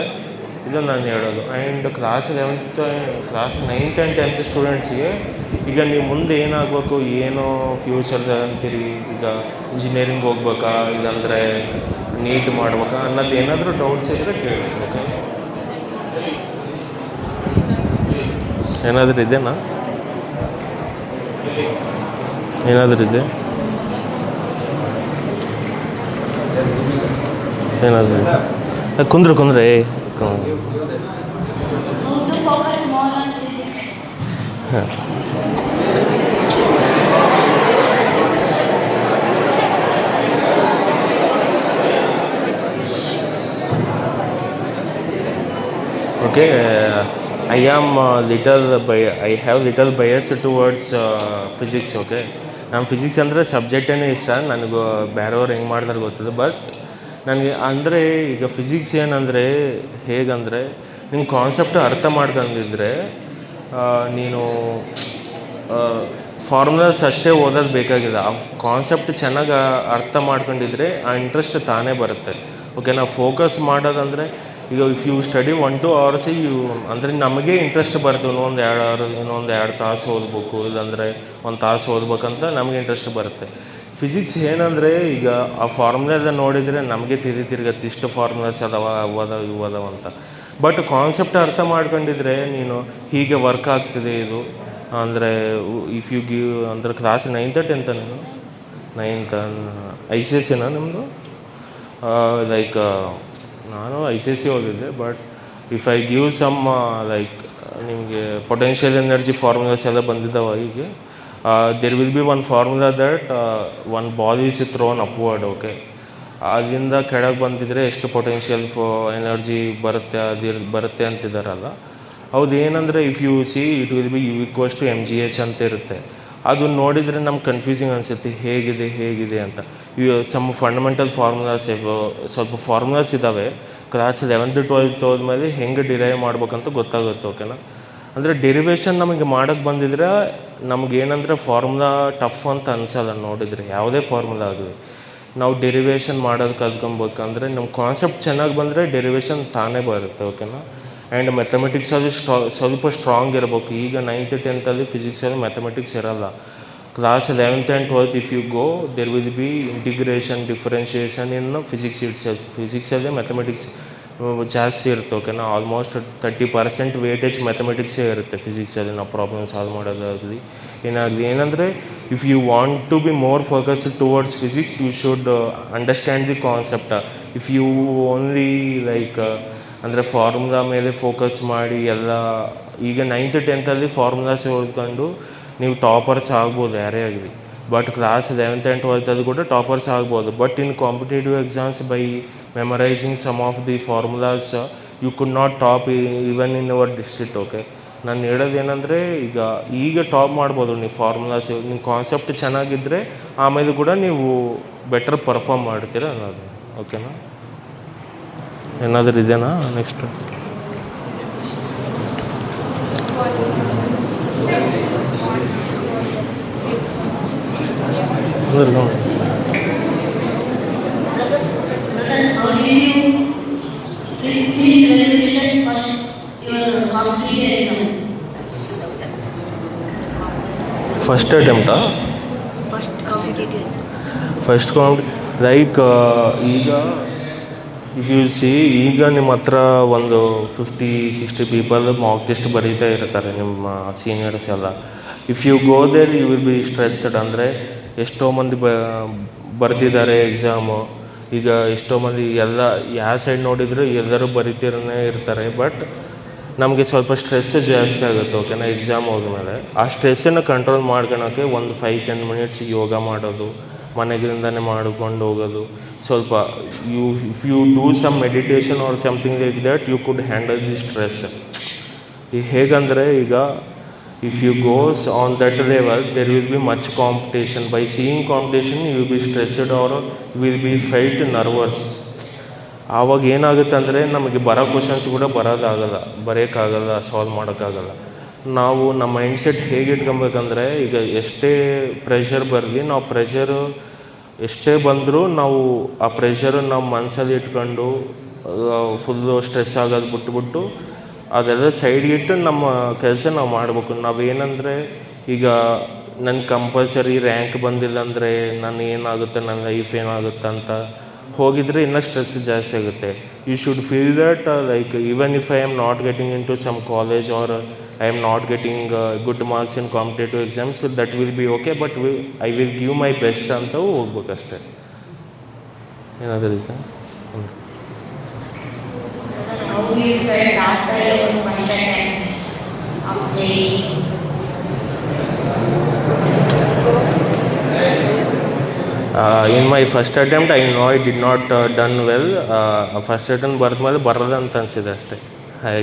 ಇದು ನಾನು ಹೇಳೋದು. And class 9th and 10th ಸ್ಟೂಡೆಂಟ್ಸ್ಗೆ ಈಗ ನೀವು ಮುಂದೆ ಏನಾಗಬೇಕು, ಏನೋ ಫ್ಯೂಚರ್ ಅಂತೀರಿ, ಈಗ ಇಂಜಿನಿಯರಿಂಗ್ ಹೋಗ್ಬೇಕಾ ಇಲ್ಲಾಂದರೆ ನೀಟ್ ಮಾಡ್ಬೇಕಾ ಅನ್ನೋದು ಏನಾದರೂ ಡೌಟ್ಸ್ ಇದ್ದರೆ ಕೇಳಿ. ಓಕೆ, ಏನಾದರೂ ಇದೆನಾ? ಏನಾದರೂ ಇದೆ? ಏನಾದರೂ ಇದೆ? ಕುಂದ್ರೆ How to focus more on physics? ಹಾಂ, okay. I have little bias towards physics. Okay, ನಾನು ಫಿಸಿಕ್ಸ್ ಅಂದರೆ ಸಬ್ಜೆಕ್ಟೇ ಇಷ್ಟ. ನನಗೆ ಬೇರೆಯವ್ರು ಹೆಂಗೆ ಮಾಡಿದ್ರೆ ಗೊತ್ತಿದೆ. ಬಟ್ ನನಗೆ ಅಂದರೆ ಈಗ ಫಿಸಿಕ್ಸ್ ಏನಂದರೆ ಹೇಗಂದರೆ ನಿಮ್ಮ ಕಾನ್ಸೆಪ್ಟ್ ಅರ್ಥ ಮಾಡ್ಕೊಂಡಿದ್ರೆ ನೀನು ಫಾರ್ಮುಲಾಸ್ ಅಷ್ಟೇ ಓದೋದು ಬೇಕಾಗಿಲ್ಲ. ಆ ಕಾನ್ಸೆಪ್ಟ್ ಚೆನ್ನಾಗಿ ಅರ್ಥ ಮಾಡ್ಕೊಂಡಿದ್ರೆ ಆ ಇಂಟ್ರೆಸ್ಟ್ ತಾನೇ ಬರುತ್ತೆ. ಓಕೆ, ನಾವು ಫೋಕಸ್ ಮಾಡೋದಂದರೆ ಈಗ ಇಫ್ ಯು ಸ್ಟಡಿ 1-2 hours ಅಂದರೆ ನಮಗೆ ಇಂಟ್ರೆಸ್ಟ್ ಬರ್ತವೆ. ಇನ್ನೊಂದು 2 ತಾಸು ಓದ್ಬೇಕು, ಇಲ್ಲಾಂದರೆ 1 ತಾಸು ಓದ್ಬೇಕಂತ ನಮಗೆ ಇಂಟ್ರೆಸ್ಟ್ ಬರುತ್ತೆ. ಫಿಸಿಕ್ಸ್ ಏನಂದರೆ ಈಗ ಆ ಫಾರ್ಮುಲಾ ನೋಡಿದರೆ ನಮಗೆ ತಿರುಗತ್ತೆ, ಇಷ್ಟು ಫಾರ್ಮುಲಾಸ್ ಅದಾವ ಇವು ಅದಾವ ಅಂತ. ಬಟ್ ಕಾನ್ಸೆಪ್ಟ್ ಅರ್ಥ ಮಾಡ್ಕೊಂಡಿದ್ರೆ ನೀನು ಹೀಗೆ ವರ್ಕ್ ಆಗ್ತಿದೆ ಇದು ಅಂದರೆ ಇಫ್ ಯು ಗಿವ್ ಅಂದರೆ ಕ್ಲಾಸ್ 9th 10th ನೀನು 9th ICSEನಾ ನಿಮ್ಮದು? ಲೈಕ್ ನಾನು ICSE ಓದಿದ್ದೆ. But if I give some like ನಿಮಗೆ ಪೊಟೆನ್ಷಿಯಲ್ ಎನರ್ಜಿ ಫಾರ್ಮುಲಾಸ್ ಎಲ್ಲ ಬಂದಿದ್ದಾವೆ ಈಗ. There will be one formula that one ball is thrown upward, okay. ಅಲ್ಲಿಂದ ಕೆಳಗೆ ಬಂದಿದ್ರೆ ಎಷ್ಟು ಪೊಟೆನ್ಷಿಯಲ್ ಎನರ್ಜಿ ಬರುತ್ತೆ ಅಂತಿದ್ದಾರಲ್ಲ, ಹೌದು. ಏನಂದರೆ if U C it will be U = mgh ಅಂತ ಇರುತ್ತೆ. ಅದು ನೋಡಿದರೆ ನಮ್ಗೆ ಕನ್ಫ್ಯೂಸಿಂಗ್ ಅನಿಸುತ್ತೆ, ಹೇಗಿದೆ ಅಂತ. ಸಮ್ ಫಂಡಮೆಂಟಲ್ ಫಾರ್ಮುಲಾಸ್, ಸ್ವಲ್ಪ ಫಾರ್ಮುಲಾಸ್ ಇದ್ದಾವೆ. ಕ್ಲಾಸ್ 11th 12th ಹೋದ್ಮೇಲೆ ಹೆಂಗೆ ಡಿರೈವ್ ಮಾಡ್ಬೇಕಂತ ಗೊತ್ತಾಗುತ್ತೆ, ಓಕೆನಾ. ಅಂದರೆ ಡೆರಿವೇಷನ್ ನಮಗೆ ಮಾಡೋಕ್ಕೆ ಬಂದಿದ್ರೆ ನಮಗೇನಂದರೆ ಫಾರ್ಮುಲಾ ಟಫ್ ಅಂತ ಅನಿಸಲ್ಲ. ನೋಡಿದರೆ ಯಾವುದೇ ಫಾರ್ಮುಲಾ ಆಗಲಿ ನಾವು ಡೆರಿವೇಷನ್ ಮಾಡೋದು ಕಲ್ತ್ಕೊಬೇಕಂದ್ರೆ ನಮ್ಮ ಕಾನ್ಸೆಪ್ಟ್ ಚೆನ್ನಾಗಿ ಬಂದರೆ ಡೆರಿವೇಷನ್ ತಾನೇ ಬರುತ್ತೆ, ಓಕೆನಾ. ಆ್ಯಂಡ್ ಮ್ಯಾಥಮೆಟಿಕ್ಸಲ್ಲಿ ಸ್ವಲ್ಪ ಸ್ಟ್ರಾಂಗ್ ಇರಬೇಕು. ಈಗ 9th 10th ಫಿಸಿಕ್ಸಲ್ಲಿ ಮ್ಯಾಥಮೆಟಿಕ್ಸ್ ಇರೋಲ್ಲ. Class 11th and 12th if you go there will be integration, differentiation in ಫಿಸಿಕ್ಸಲ್ಲಿ ಮ್ಯಾಥಮೆಟಿಕ್ಸ್ ಜಾಸ್ತಿ ಇರುತ್ತೆ, ಓಕೆನಾ. ಆಲ್ಮೋಸ್ಟ್ 30% ವೇಟೇಜ್ ಮ್ಯಾಥಮೆಟಿಕ್ಸೇ ಇರುತ್ತೆ ಫಿಸಿಕ್ಸಲ್ಲಿ. ನಾವು ಪ್ರಾಬ್ಲಮ್ ಸಾಲ್ವ್ ಮಾಡೋದಾಗಲಿ ಏನಾಗಲಿ. ಏನಂದರೆ if you want to be more focused towards physics you should understand the concept. If you only like ಅಂದರೆ ಫಾರ್ಮುಲಾ ಮೇಲೆ ಫೋಕಸ್ ಮಾಡಿ ಎಲ್ಲ, ಈಗ 9th 10th ಫಾರ್ಮುಲಾಸ್ ಓದ್ಕೊಂಡು ನೀವು ಟಾಪರ್ಸ್ ಆಗ್ಬೋದು ಯಾರೇ ಆಗಲಿ. But class 11th and 12th ಕೂಡ ಟಾಪರ್ಸ್ ಆಗ್ಬೋದು. But in competitive exams by memorising some of the formulas you could not top even in our district, okay. ನಾನು ಹೇಳೋದೇನೆಂದರೆ ಈಗ ಟಾಪ್ ಮಾಡ್ಬೋದು ನೀವು ಫಾರ್ಮುಲಾಸ್. ನಿಮ್ಮ ಕಾನ್ಸೆಪ್ಟ್ ಚೆನ್ನಾಗಿದ್ದರೆ ಆಮೇಲೆ ಕೂಡ ನೀವು ಬೆಟರ್ ಪರ್ಫಾರ್ಮ್ ಮಾಡ್ತೀರ ಅನ್ನೋದು, ಓಕೆನಾ. ಏನಾದರೂ ಇದೆಯಾ ನೆಕ್ಸ್ಟ್? ಫಸ್ಟ್ ಅಟೆಂಪ್ಟಾ? ಫಸ್ಟ್ ಲೈಕ್ ಈಗ ಇಫ್ ಯು ಸಿ, ಈಗ ನಿಮ್ಮ ಹತ್ರ ಒಂದು 50-60 ಪೀಪಲ್ ಮಾಕ್ ಟೆಸ್ಟ್ ಬರೀತಾ ಇರ್ತಾರೆ ನಿಮ್ಮ ಸೀನಿಯರ್ಸ್ ಎಲ್ಲ. If you go there you will be stressed. ಅಂದರೆ ಎಷ್ಟೋ ಮಂದಿ ಬರೆದಿದ್ದಾರೆ ಎಕ್ಸಾಮು. ಈಗ ಎಷ್ಟೋ ಮಂದಿ ಎಲ್ಲ ಯಾವ ಸೈಡ್ ನೋಡಿದರೂ ಎಲ್ಲರೂ ಬರೀತಿರೇ ಇರ್ತಾರೆ. ಬಟ್ ನಮಗೆ ಸ್ವಲ್ಪ ಸ್ಟ್ರೆಸ್ ಜಾಸ್ತಿ ಆಗುತ್ತೆ, ಓಕೆನಾ. ಎಕ್ಸಾಮ್ ಹೋದ್ಮೇಲೆ ಆ ಸ್ಟ್ರೆಸ್ಸನ್ನು ಕಂಟ್ರೋಲ್ ಮಾಡ್ಕೊಳೋಕ್ಕೆ ಒಂದು 5-10 ಮಿನಿಟ್ಸ್ ಯೋಗ ಮಾಡೋದು, ಮನೆಗಳಿಂದನೇ ಮಾಡಿಕೊಂಡು ಹೋಗೋದು. ಸ್ವಲ್ಪ if you do some meditation or something like that you could handle the stress. ಈಗ ಹೇಗಂದರೆ ಈಗ if you goes on that level there will be much competition. By seeing competition you will be stressed or will be fight nervous. ಆವಾಗ ಏನಾಗುತ್ತೆ ಅಂದರೆ ನಮಗೆ ಬರೋ questions ಕೂಡ ಬರೆಯೋಕ್ಕಾಗಲ್ಲ, solve ಮಾಡೋಕ್ಕಾಗಲ್ಲ. ನಾವು ನಮ್ಮ ಮೈಂಡ್ಸೆಟ್ ಹೇಗೆ ಇಟ್ಕೊಬೇಕಂದ್ರೆ ಈಗ ಎಷ್ಟೇ ಪ್ರೆಷರ್ ಬರಲಿ, ನಾವು ಪ್ರೆಷರು ಎಷ್ಟೇ ಬಂದರೂ ನಾವು ಆ ಪ್ರೆಷರು ನಮ್ಮ ಮನಸ್ಸಲ್ಲಿ ಇಟ್ಕೊಂಡು ಫುಲ್ಲು ಸ್ಟ್ರೆಸ್ ಆಗೋದು ಬಿಟ್ಬಿಟ್ಟು ಅದೆಲ್ಲ ಸೈಡ್ಗಿಟ್ಟು ನಮ್ಮ ಕೆಲಸ ನಾವು ಮಾಡಬೇಕು. ನಾವೇನಂದರೆ ಈಗ ನನ್ನ ಕಂಪಲ್ಸರಿ ರ್ಯಾಂಕ್ ಬಂದಿಲ್ಲ ಅಂದರೆ ನಾನು ಏನಾಗುತ್ತೆ, ನನ್ನ ಲೈಫ್ ಏನಾಗುತ್ತೆ ಅಂತ ಹೋಗಿದರೆ ಇನ್ನೂ ಸ್ಟ್ರೆಸ್ ಜಾಸ್ತಿ ಆಗುತ್ತೆ. You should feel that like even if I am not getting into some college or I am not getting good marks in competitive exams, that will be okay. But I will give my best ಅಂತ ಹೋಗ್ಬೇಕಷ್ಟೆ. ಏನಾದರೂ ಇದೆ? In my first attempt, I know I did not done well. First attempt ಬರೆದ್ಮೇಲೆ ಬರೋದಂತ ಅನಿಸಿದೆ ಅಷ್ಟೇ,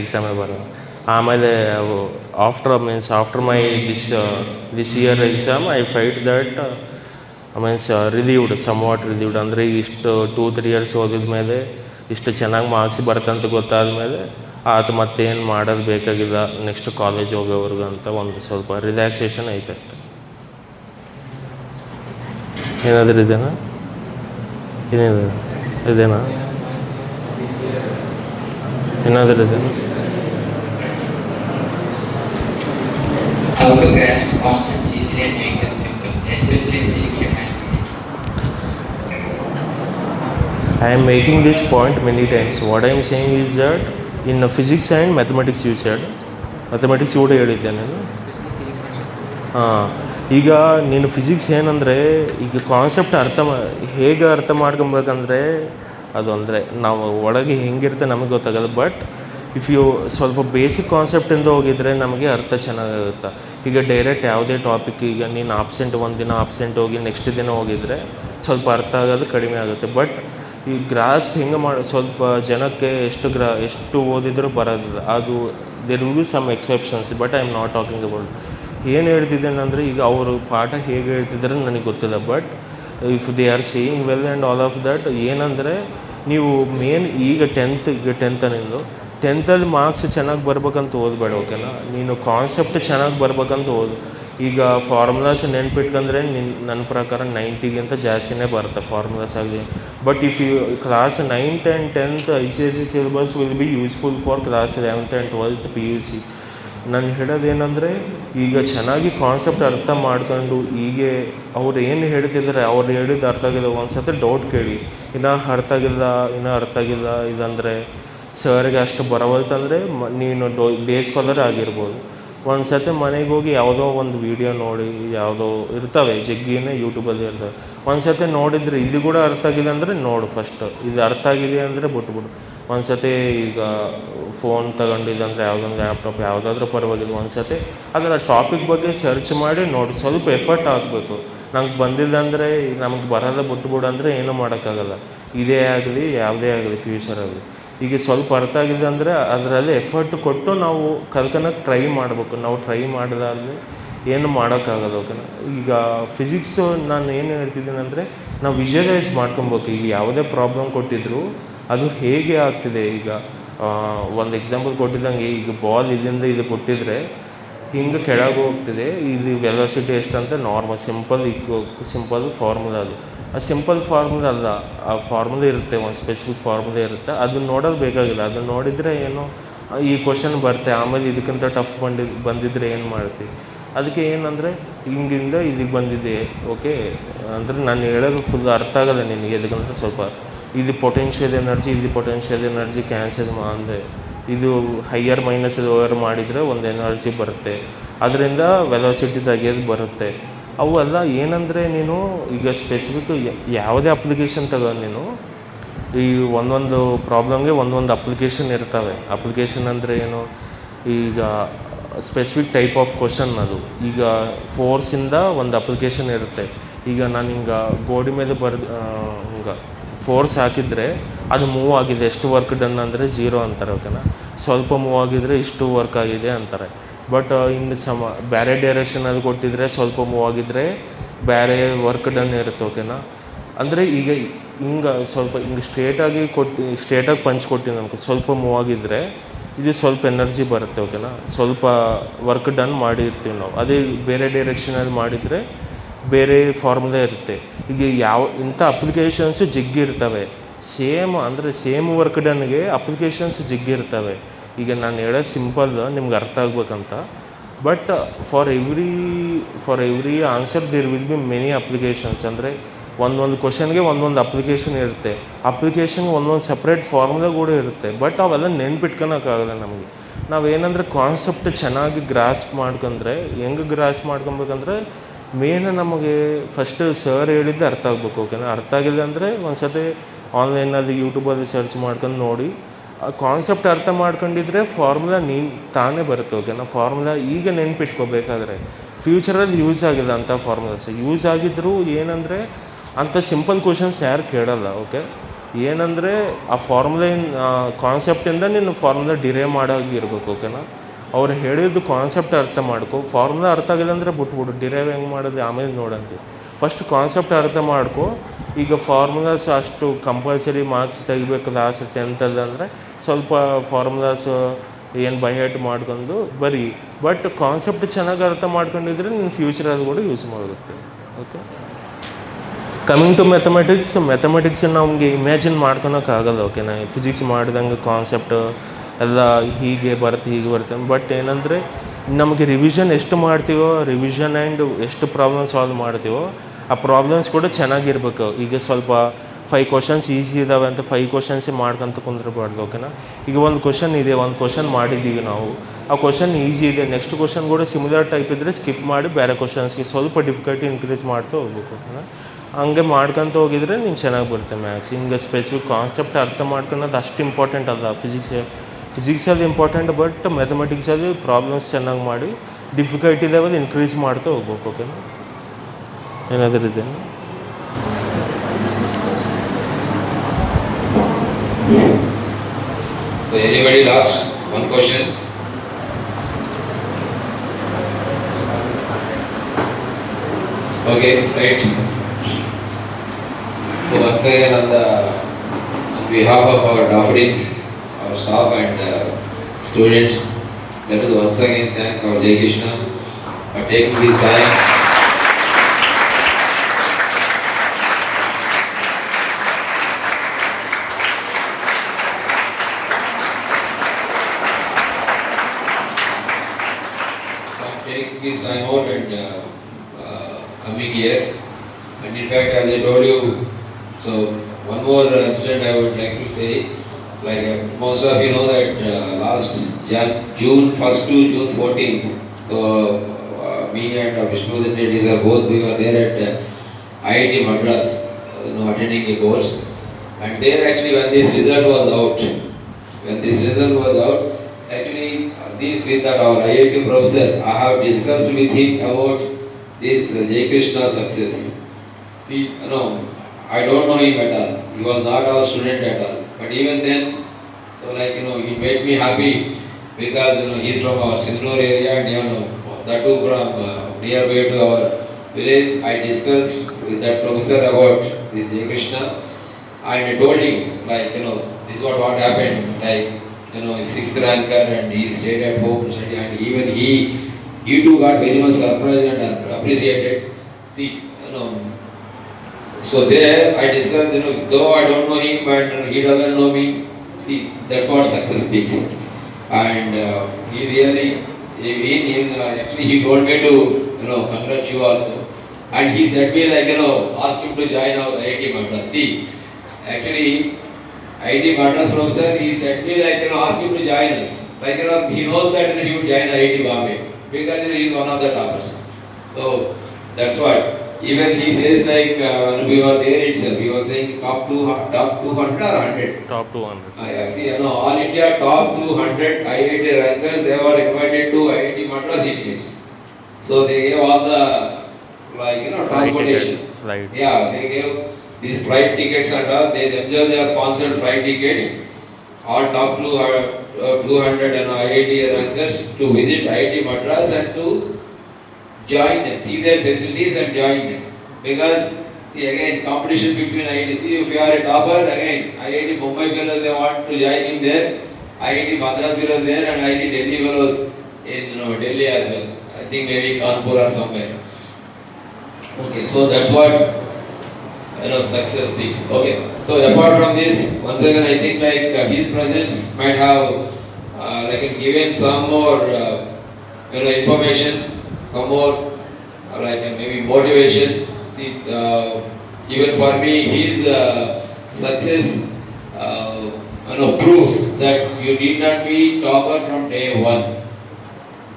ಎಕ್ಸಾಮೇ ಬರೋದು. ಆಮೇಲೆ after my this year exam I felt that relieved. ಅಂದರೆ ಇಷ್ಟು 2-3 years ಓದಿದ ಮೇಲೆ ಇಷ್ಟು ಚೆನ್ನಾಗಿ ಮಾರ್ಕ್ಸ್ ಬರ್ತಂತ ಗೊತ್ತಾದ ಮೇಲೆ ಅದು ಮತ್ತೇನು ಮಾಡೋದು ಬೇಕಾಗಿಲ್ಲ ನೆಕ್ಸ್ಟ್ ಕಾಲೇಜ್ ಹೋಗೋವರೆಗೂ ಅಂತ ಒಂದು ಸ್ವಲ್ಪ ರಿಲ್ಯಾಕ್ಸೇಷನ್ ಐತೆ ಅಷ್ಟೆ. ಏನಾದರೂ ಇದೇನಾ? ಇದೇನಾ? ಏನಾದರೂ ಇದೇನಾ? How to grasp concepts easily and make them simple, especially in physics and mathematics. I am making this point many times. What I am saying is that in physics and mathematics you said, mathematics ಕೂಡ ಹೇಳಿದ್ದೆ ನಾನು. ಈಗ ನೀನು physics ಏನಂದರೆ ಈಗ concept ಹೇಗೆ ಅರ್ಥ ಮಾಡ್ಕೊಬೇಕಂದ್ರೆ ಅದು ಅಂದರೆ ನಾವು ಒಳಗೆ ಹೆಂಗಿರುತ್ತೆ ನಮಗೆ ಗೊತ್ತಾಗಲ್ಲ. ಬಟ್ ಇಫ್ ಯು ಸ್ವಲ್ಪ ಬೇಸಿಕ್ ಕಾನ್ಸೆಪ್ಟಿಂದ ಹೋಗಿದರೆ ನಮಗೆ ಅರ್ಥ ಚೆನ್ನಾಗಿರುತ್ತೆ. ಈಗ ಡೈರೆಕ್ಟ್ ಯಾವುದೇ ಟಾಪಿಕ್, ಈಗ ನೀನು ಒಂದಿನ ಆಬ್ಸೆಂಟ್ ಹೋಗಿ ನೆಕ್ಸ್ಟ್ ದಿನ ಹೋಗಿದರೆ ಸ್ವಲ್ಪ ಅರ್ಥ ಆಗೋದು ಕಡಿಮೆ ಆಗುತ್ತೆ. ಬಟ್ ಈ ಗ್ರಾಸ್ಪ್ ಹೆಂಗೆ ಮಾಡಿ ಸ್ವಲ್ಪ ಜನಕ್ಕೆ ಎಷ್ಟು ಓದಿದರೂ ಬರೋದಿಲ್ಲ. ಅದು there will be some exceptions, but I am not talking about. ಏನು ಹೇಳ್ತಿದ್ದೇನೆ ಅಂದರೆ, ಈಗ ಅವರು ಪಾಠ ಹೇಗೆ ಹೇಳ್ತಿದ್ದಾರೆ ನನಗೆ ಗೊತ್ತಿಲ್ಲ, but if they are saying well and all of that, ಏನಂದರೆ ನೀವು ಮೇನ್ ಈಗ ಟೆಂತಲ್ಲಿ ಮಾರ್ಕ್ಸ್ ಚೆನ್ನಾಗಿ ಬರ್ಬೇಕಂತ ಓದಬೇಡ, ಓಕೆನಾ. ನೀನು ಕಾನ್ಸೆಪ್ಟ್ ಚೆನ್ನಾಗಿ ಬರ್ಬೇಕಂತ ಓದು. ಈಗ ಫಾರ್ಮುಲಾಸ್ ನೆನ್ಪಿಟ್ಕೊಂಡ್ರೆ ನನ್ನ ಪ್ರಕಾರ 90ಗಿಂತ ಜಾಸ್ತಿನೇ ಬರುತ್ತೆ ಫಾರ್ಮುಲಾಸ್ ಆಗಿ. But if you class 9th and 10th ICSE syllabus will be useful for class 11th and 12th PUC. ನಾನು ಹೇಳೋದೇನೆಂದರೆ, ಈಗ ಚೆನ್ನಾಗಿ ಕಾನ್ಸೆಪ್ಟ್ ಅರ್ಥ ಮಾಡ್ಕೊಂಡು, ಹೀಗೆ ಅವ್ರು ಏನು ಹೇಳ್ತಿದ್ದಾರೆ, ಅವ್ರು ಹೇಳಿದ್ದು ಅರ್ಥ ಆಗಿಲ್ಲ, ಒಂದು ಸತಿ ಡೌಟ್ ಕೇಳಿ, ಇನ್ನೂ ಅರ್ಥ ಆಗಿಲ್ಲ ಇದಂದರೆ ಸರ್ಗೆ ಅಷ್ಟು ಬರವಲ್ತಂದರೆ ನೀನು ಡೇ ಸ್ಕಾಲರ್ ಆಗಿರ್ಬೋದು. ಒಂದು ಸತಿ ಮನೆಗೆ ಹೋಗಿ ಯಾವುದೋ ಒಂದು ವೀಡಿಯೋ ನೋಡಿ, ಯಾವುದೋ ಇರ್ತವೆ ಜಗ್ಗಿನೇ ಯೂಟ್ಯೂಬಲ್ಲಿ ಇರ್ತವೆ, ಒಂದು ಸತಿ ನೋಡಿದರೆ ಇದು ಕೂಡ ಅರ್ಥ ಆಗಿಲ್ಲ ಅಂದರೆ ನೋಡು ಫಸ್ಟ್, ಇದು ಅರ್ಥ ಆಗಿದೆ ಅಂದರೆ ಬಿಟ್ಬಿಡು. ಒಂದು ಸತಿ ಈಗ ಫೋನ್ ತಗೊಂಡಿದ್ದಂದರೆ ಯಾವುದೊಂದು ಲ್ಯಾಪ್ಟಾಪ್ ಯಾವುದಾದ್ರೂ ಪರವಾಗಿಲ್ಲ, ಒಂದು ಸತಿ ಅದರ ಟಾಪಿಕ್ ಬಗ್ಗೆ ಸರ್ಚ್ ಮಾಡಿ ನೋಡಿ. ಸ್ವಲ್ಪ ಎಫರ್ಟ್ ಆಗಬೇಕು. ನಂಗೆ ಬಂದಿಲ್ಲ ಅಂದರೆ ನಮಗೆ ಬರೋದ ಬಿಟ್ಬಿಡು ಅಂದರೆ ಏನೂ ಮಾಡೋಕ್ಕಾಗಲ್ಲ. ಇದೇ ಆಗಲಿ ಯಾವುದೇ ಆಗಲಿ ಫ್ಯೂಚರಲ್ಲಿ ಈಗ ಸ್ವಲ್ಪ ಅರ್ಥ ಆಗಿದೆ ಅಂದರೆ ಅದರಲ್ಲಿ ಎಫರ್ಟ್ ಕೊಟ್ಟು ನಾವು ಕಲ್ಕೊಳಕ್ಕೆ ಟ್ರೈ ಮಾಡಬೇಕು. ನಾವು ಟ್ರೈ ಮಾಡಿದಾಗಲೇ ಏನು ಮಾಡೋಕ್ಕಾಗಲ್ಲ, ಓಕೆನಾ. ಈಗ ಫಿಸಿಕ್ಸು ನಾನು ಏನು ಹೇಳ್ತಿದ್ದೀನಿ ಅಂದರೆ, ನಾವು ವಿಜುವಲೈಸ್ ಮಾಡ್ಕೊಬೇಕು. ಈಗ ಯಾವುದೇ ಪ್ರಾಬ್ಲಮ್ ಕೊಟ್ಟಿದ್ರು ಅದು ಹೇಗೆ ಆಗ್ತಿದೆ. ಈಗ ಒಂದು ಎಕ್ಸಾಂಪಲ್ ಕೊಟ್ಟಿದ್ದಂಗೆ, ಈಗ ಬಾಲ್ ಇಲ್ಲಿಂದ ಇದು ಕೊಟ್ಟಿದ್ರೆ ಹಿಂಗೆ ಕೆಳಗೆ ಹೋಗ್ತಿದೆ, ಇದು ವೆಲಾಸಿಟಿ ಎಷ್ಟಂತ ನಾರ್ಮಲ್ ಸಿಂಪಲ್ ಫಾರ್ಮುಲಾ. ಅದು ಸಿಂಪಲ್ ಫಾರ್ಮುಲಾ ಅಲ್ಲ, ಆ ಫಾರ್ಮುಲಾ ಇರುತ್ತೆ, ಒಂದು ಸ್ಪೆಸಿಫಿಕ್ ಫಾರ್ಮುಲಾ ಇರುತ್ತೆ. ಅದನ್ನು ನೋಡೋದು ಬೇಕಾಗಿಲ್ಲ. ಅದನ್ನು ನೋಡಿದರೆ ಏನು ಈ ಕ್ವಶನ್ ಬರುತ್ತೆ, ಆಮೇಲೆ ಇದಕ್ಕಿಂತ ಟಫ್ ಬಂದಿದ್ದರೆ ಏನು ಮಾಡ್ತೀವಿ. ಅದಕ್ಕೆ ಏನಂದರೆ ಹಿಂಗಿಂದ ಇಲ್ಲಿಗೆ ಬಂದಿದೆ, ಓಕೆ ಅಂದರೆ ನಾನು ಹೇಳೋದು ಫುಲ್ ಅರ್ಥ ಆಗಲ್ಲ ನಿನಗೆ. ಇದಕ್ಕಂತ ಸ್ವಲ್ಪ ಇದು ಪೊಟೆನ್ಷಿಯಲ್ ಎನರ್ಜಿ ಕ್ಯಾನ್ಸಲ್ ಅಂದರೆ ಇದು ಹೈಯರ್ ಮೈನಸ್ ಲೋಯರ್ ಮಾಡಿದರೆ ಒಂದು ಎನರ್ಜಿ ಬರುತ್ತೆ, ಅದರಿಂದ ವೆಲಾಸಿಟಿ ತೆಗೆಯೋದು ಬರುತ್ತೆ. ಅವೆಲ್ಲ ಏನಂದರೆ, ನೀನು ಈಗ ಸ್ಪೆಸಿಫಿಕ್ ಯಾವುದೇ ಅಪ್ಲಿಕೇಶನ್ ತಗೊಂಡು ನೀನು ಈ ಒಂದೊಂದು ಪ್ರಾಬ್ಲಮ್ಗೆ ಒಂದೊಂದು ಅಪ್ಲಿಕೇಶನ್ ಇರ್ತವೆ. ಅಪ್ಲಿಕೇಶನ್ ಅಂದರೆ ಏನು, ಈಗ ಸ್ಪೆಸಿಫಿಕ್ ಟೈಪ್ ಆಫ್ ಕ್ವಶನ್ ಅದು. ಈಗ ಫೋರ್ಸಿಂದ ಒಂದು ಅಪ್ಲಿಕೇಶನ್ ಇರುತ್ತೆ. ಈಗ ನಾನು ಹಿಂಗೆ ಗೋಡಿ ಮೇಲೆ ಹಿಂಗೆ ಫೋರ್ಸ್ ಹಾಕಿದರೆ ಅದು ಮೂವ್ ಆಗಿದೆ, ಎಷ್ಟು ವರ್ಕ್ ಡನ್ ಅಂದರೆ 0 ಅಂತಾರೆ, ಓಕೆನಾ. ಸ್ವಲ್ಪ ಮೂವ್ ಆಗಿದರೆ ಇಷ್ಟು ವರ್ಕ್ ಆಗಿದೆ ಅಂತಾರೆ. ಬಟ್ ಇನ್ನು ಬೇರೆ ಡೈರೆಕ್ಷನಲ್ಲಿ ಕೊಟ್ಟಿದ್ರೆ ಸ್ವಲ್ಪ ಮೂವ್ ಆಗಿದ್ದರೆ ಬೇರೆ ವರ್ಕ್ ಡನ್ ಇರುತ್ತೆ, ಓಕೆನಾ. ಅಂದರೆ ಈಗ ಸ್ವಲ್ಪ ಸ್ಟ್ರೇಟಾಗಿ ಪಂಚ್ ಕೊಟ್ಟಿದ್ದು ನಮಗೆ ಸ್ವಲ್ಪ ಮೂವ್ ಆಗಿದ್ದರೆ ಇದು ಸ್ವಲ್ಪ ಎನರ್ಜಿ ಬರುತ್ತೆ, ಓಕೆನಾ. ಸ್ವಲ್ಪ ವರ್ಕ್ ಡನ್ ಮಾಡಿರ್ತೀವಿ ನಾವು. ಅದೇ ಬೇರೆ ಡೈರೆಕ್ಷನಲ್ಲಿ ಮಾಡಿದರೆ ಬೇರೆ ಫಾರ್ಮುಲಾ ಇರುತ್ತೆ. ಈಗ ಇಂಥ ಅಪ್ಲಿಕೇಶನ್ಸು ಜಗ್ಗಿರ್ತವೆ. ಸೇಮ್ ವರ್ಕ್ ಡನ್ಗೆ ಅಪ್ಲಿಕೇಶನ್ಸ್ ಜಗ್ಗಿರ್ತವೆ. ಈಗ ನಾನು ಹೇಳೋದು ಸಿಂಪಲ್ ನಿಮ್ಗೆ ಅರ್ಥ ಆಗ್ಬೇಕಂತ. But for every answer there will be many applications. ಅಂದರೆ ಒಂದೊಂದು ಕ್ವಶನ್ಗೆ ಒಂದೊಂದು ಅಪ್ಲಿಕೇಶನ್ ಇರುತ್ತೆ. ಅಪ್ಲಿಕೇಶನ್ಗೆ ಒಂದೊಂದು ಸಪ್ರೇಟ್ ಫಾರ್ಮುಲಾ ಕೂಡ ಇರುತ್ತೆ. ಬಟ್ ಅವೆಲ್ಲ ನೆನ್ಪಿಟ್ಕೊಳಕ್ಕಾಗಲ್ಲ ನಮಗೆ. ನಾವೇನಂದರೆ ಕಾನ್ಸೆಪ್ಟ್ ಚೆನ್ನಾಗಿ ಗ್ರಾಸ್ಪ್ ಮಾಡ್ಕೊಂಡ್ರೆ, ಹೆಂಗೆ ಗ್ರಾಸ್ಪ್ ಮಾಡ್ಕೊಬೇಕಂದ್ರೆ ಮೇನ್ ನಮಗೆ ಫಸ್ಟ್ ಸರ್ ಹೇಳಿದ್ದು ಅರ್ಥ ಆಗಬೇಕು, ಓಕೆನಾ. ಅರ್ಥ ಆಗಿಲ್ಲ ಅಂದರೆ ಒಂದು ಸತಿ ಆನ್ಲೈನಲ್ಲಿ ಯೂಟ್ಯೂಬಲ್ಲಿ ಸರ್ಚ್ ಮಾಡ್ಕೊಂಡು ನೋಡಿ ಆ ಕಾನ್ಸೆಪ್ಟ್ ಅರ್ಥ ಮಾಡ್ಕೊಂಡಿದ್ರೆ ಫಾರ್ಮುಲಾ ತಾನೇ ಬರುತ್ತೆ, ಓಕೆನಾ. ಫಾರ್ಮುಲಾ ಈಗ ನೆನ್ಪಿಟ್ಕೋಬೇಕಾದ್ರೆ ಫ್ಯೂಚರಲ್ಲಿ ಯೂಸ್ ಆಗಿಲ್ಲ ಅಂಥ ಫಾರ್ಮುಲಾಸ್. ಯೂಸ್ ಆಗಿದ್ದರೂ ಏನಂದರೆ ಅಂಥ ಸಿಂಪಲ್ ಕ್ವಶನ್ಸ್ ಯಾರು ಕೇಳಲ್ಲ, ಓಕೆ. ಏನಂದರೆ ಆ ಕಾನ್ಸೆಪ್ಟಿಂದ ನೀನು ಫಾರ್ಮುಲಾ ಡಿರೈವ್ ಮಾಡೋಗಿರ್ಬೇಕು, ಓಕೆನಾ. ಅವ್ರು ಹೇಳಿದ್ದು ಕಾನ್ಸೆಪ್ಟ್ ಅರ್ಥ ಮಾಡ್ಕೊ. ಫಾರ್ಮುಲಾ ಅರ್ಥ ಆಗಿಲ್ಲ ಅಂದರೆ ಬಿಟ್ಬಿಡು, ಡಿರೈವ್ ಹೆಂಗೆ ಮಾಡೋದು ಆಮೇಲೆ ನೋಡಂತೀವಿ. ಫಸ್ಟ್ ಕಾನ್ಸೆಪ್ಟ್ ಅರ್ಥ ಮಾಡ್ಕೊ. ಈಗ ಫಾರ್ಮುಲಾಸ್ ಅಷ್ಟು ಕಂಪಲ್ಸರಿ ಮಾರ್ಕ್ಸ್ ತೆಗಿಬೇಕು ಲಾಸ್ಟ್ 10th ಅಂದರೆ ಸ್ವಲ್ಪ ಫಾರ್ಮುಲಾಸ್ ಏನು ಬೈಹೆಟ್ ಮಾಡ್ಕೊಂಡು ಬರೀ. ಬಟ್ ಕಾನ್ಸೆಪ್ಟ್ ಚೆನ್ನಾಗಿ ಅರ್ಥ ಮಾಡ್ಕೊಂಡಿದ್ರೆ ನೀನು ಫ್ಯೂಚರಲ್ಲಿ ಕೂಡ ಯೂಸ್ ಮಾಡುತ್ತೆ, ಓಕೆ. ಕಮಿಂಗ್ ಟು ಮ್ಯಾಥಮೆಟಿಕ್ಸ್ ನಮಗೆ ಇಮ್ಯಾಜಿನ್ ಮಾಡ್ಕೊಳಕ್ಕಾಗಲ್ಲ, ಓಕೆನಾ. ಫಿಸಿಕ್ಸ್ ಮಾಡಿದಂಗೆ ಕಾನ್ಸೆಪ್ಟ್ ಎಲ್ಲ ಹೀಗೆ ಬರುತ್ತೆ. ಬಟ್ ಏನಂದರೆ ನಮಗೆ ರಿವಿಷನ್ ಎಷ್ಟು ಮಾಡ್ತೀವೋ, ರಿವಿಷನ್ ಆ್ಯಂಡ್ ಎಷ್ಟು ಪ್ರಾಬ್ಲಮ್ ಸಾಲ್ವ್ ಮಾಡ್ತೀವೋ ಆ ಪ್ರಾಬ್ಲಮ್ಸ್ ಕೂಡ ಚೆನ್ನಾಗಿರ್ಬೇಕು. ಈಗ ಸ್ವಲ್ಪ 5 ಕ್ವಶನ್ಸ್ ಈಸಿ ಇದ್ದಾವೆ ಅಂತ 5 ಕ್ವಶನ್ಸೇ ಮಾಡ್ಕೊಂತ ಕುಂದ್ರಬಾರ್ದು, ಓಕೆನಾ. ಈಗ ಒಂದು ಕ್ವಶನ್ ಇದೆ, ಒಂದು ಕ್ವಶನ್ ಮಾಡಿದ್ದೀವಿ ನಾವು, ಆ ಕ್ವಶನ್ ಈಸಿ ಇದೆ, ನೆಕ್ಸ್ಟ್ ಕ್ವಶನ್ ಕೂಡ ಸಿಮಿಲರ್ ಟೈಪ್ ಇದ್ದರೆ ಸ್ಕಿಪ್ ಮಾಡಿ ಬೇರೆ ಕ್ವಶನ್ಸ್ಗೆ ಸ್ವಲ್ಪ ಡಿಫಿಕಲ್ಟಿ ಇನ್ಕ್ರೀಸ್ ಮಾಡ್ತಾ ಹೋಗ್ಬೇಕು, ಓಕೆನಾ. ಹಂಗೆ ಮಾಡ್ಕೊತ ಹೋಗಿದರೆ ನೀನು ಚೆನ್ನಾಗಿ ಬರುತ್ತೆ ಮ್ಯಾಥ್ಸ್. ಹಿಂಗೆ ಸ್ಪೆಸಿಫಿಕ್ ಕಾನ್ಸೆಪ್ಟ್ ಅರ್ಥ ಮಾಡ್ಕೊಳೋದು ಅಷ್ಟು ಇಂಪಾರ್ಟೆಂಟ್ ಅಲ್ಲ ಫಿಸಿಕ್ಸ್ ಅದು ಇಂಪಾರ್ಟೆಂಟ್, ಬಟ್ ಮ್ಯಾಥಮೆಟಿಕ್ಸ್ ಅದು ಪ್ರಾಬ್ಲಮ್ಸ್ ಚೆನ್ನಾಗಿ ಮಾಡಿ ಡಿಫಿಕಲ್ಟಿ ಲೆವೆಲ್ ಇನ್ಕ್ರೀಸ್ ಮಾಡ್ತಾ ಹೋಗ್ಬೇಕು. ಓಕೆನಾ? ಏನಾದರೂ ಇದೆ? So anybody last one question? Okay, right. So once again on behalf of our Daffodils, our staff and students, let us once again thank our Jayakrishna for taking this time. Taking this time out and coming here. And in fact, as I told you, so one more incident I would like to say. Like most of you know that last June 1st to June 14th, so me and Mr.Jayakrishna both we were there at IIT Madras, attending a course. And there actually when this result was out, actually this with our IIT professor, I have discussed with him about this Jayakrishna success. See, I don't know him at all. He was not our student at all. But even then, so he made me happy because he's from our Sindhanur area and that too from nearby to our village. I discussed with that professor about this Jayakrishna and I told him this is what happened. He's sixth ranker and he stayed at home studying, and even he too got very much surprised and appreciated. See, so there I discussed, though I don't know him but he doesn't know me. See, that's what success speaks. And he really, actually he told me to, congratulate you also. And he said me ask him to join our IIT Madras. See, actually IIT Madras professor, he said me ask him to join us. He knows that he would join IIT Bombay because he is one of the toppers. So that's what. Even he says when we were there itself, he was saying top 200 or 100? Top 200. Yeah, see, all India top 200 IIT rankers, they were invited to IIT Madras it seems. So they gave all the transportation. Flight. Yeah, they gave these flight tickets and all. They themselves have sponsored flight tickets. All top 200 IIT rankers to visit IIT Madras and to join them, see their facilities and join them. Because see again competition between IIT. See, if you are a topper, again IIT Mumbai fellows they want to join him there, IIT Madras fellows there, and IIT Delhi fellows in Delhi as well. I think maybe Kanpur or somewhere. Okay, so that's what success speaks. Okay, so apart from this, once again I think his presence might have given some more information, some more maybe motivation. See, even for me, his success proves that you need not be topper from day one.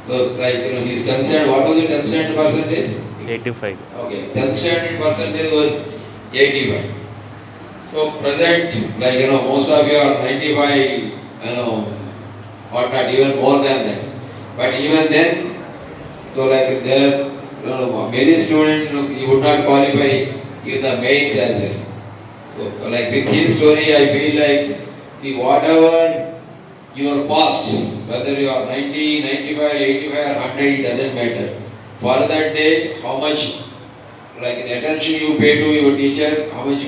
So his concerned, what was the concerned percentage? 85. Okay, concerned percentage was 85. So present, most of you are 95, or not even more than that. But even then, so there, many students, you would not qualify in the mains as well. So with his story, I feel see, whatever your past, whether you are 90, 95, 85 or 100, it doesn't matter. For that day, how much attention you pay to your teacher, how much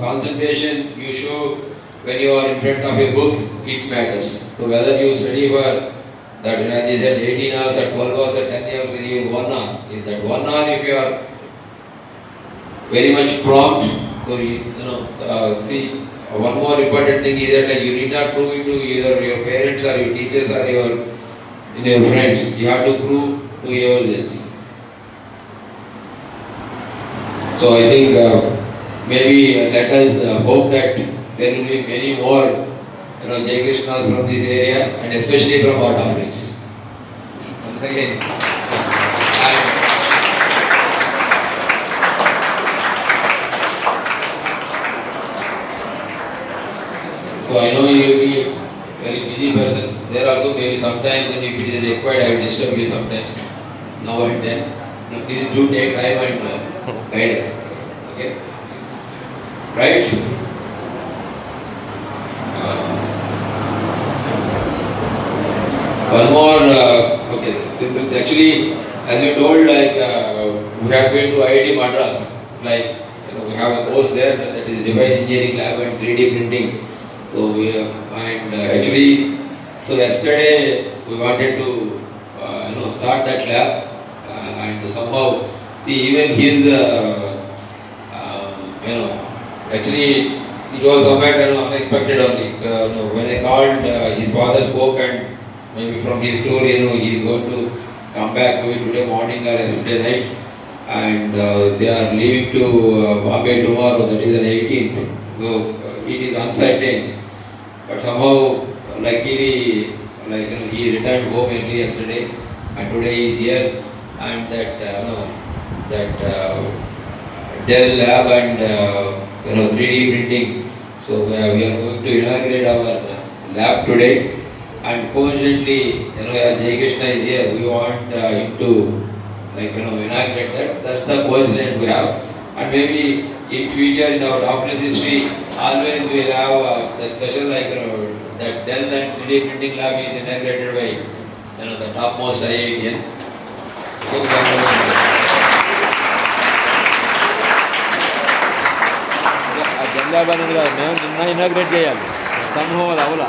concentration you show when you are in front of your books, it matters. So whether you study for that is at 18 hours, at 12 hours, at 10 hours, even 1 hour. In that 1 hour, if you are very much prompt, so see, one more important thing is that you need not prove it to either your parents or your teachers or your friends. You have to prove to yourselves. So I think maybe let us hope that there will be many more Jayakrishnas from this area and especially from our Daffodils. Once again, so I know you will be a very busy person. there also maybe sometimes if it is required, I will disturb you sometimes, now and then. Now, please do take time and guide us. Okay? Right? One more, okay, actually, as you told, like, we have been to IIT Madras, like, we have a course there that is device engineering lab and 3D printing. So we have, and actually, so yesterday we wanted to, start that lab, and somehow, even his, actually, it was somewhat unexpected only. When I called, his father spoke, and maybe from his story, he is going to come back maybe today morning or yesterday night, and they are leaving to Bombay tomorrow, that is the 18th. So it is uncertain, but somehow, luckily, he returned home early yesterday, and today he is here, and that Dell lab and 3D printing. So we are going to inaugurate our lab today, and coincidentally, as Jayakrishna is here, we want him to inaugurate that. That's the coincidence we have, and maybe in future in our doctor's history, always we will have the special that Dell and 3D printing lab is inaugurated by the topmost IITian. ఆ జెండా బండి కాదు మేము నిన్న inaugurate చేయాలి సమూహం అది అవలా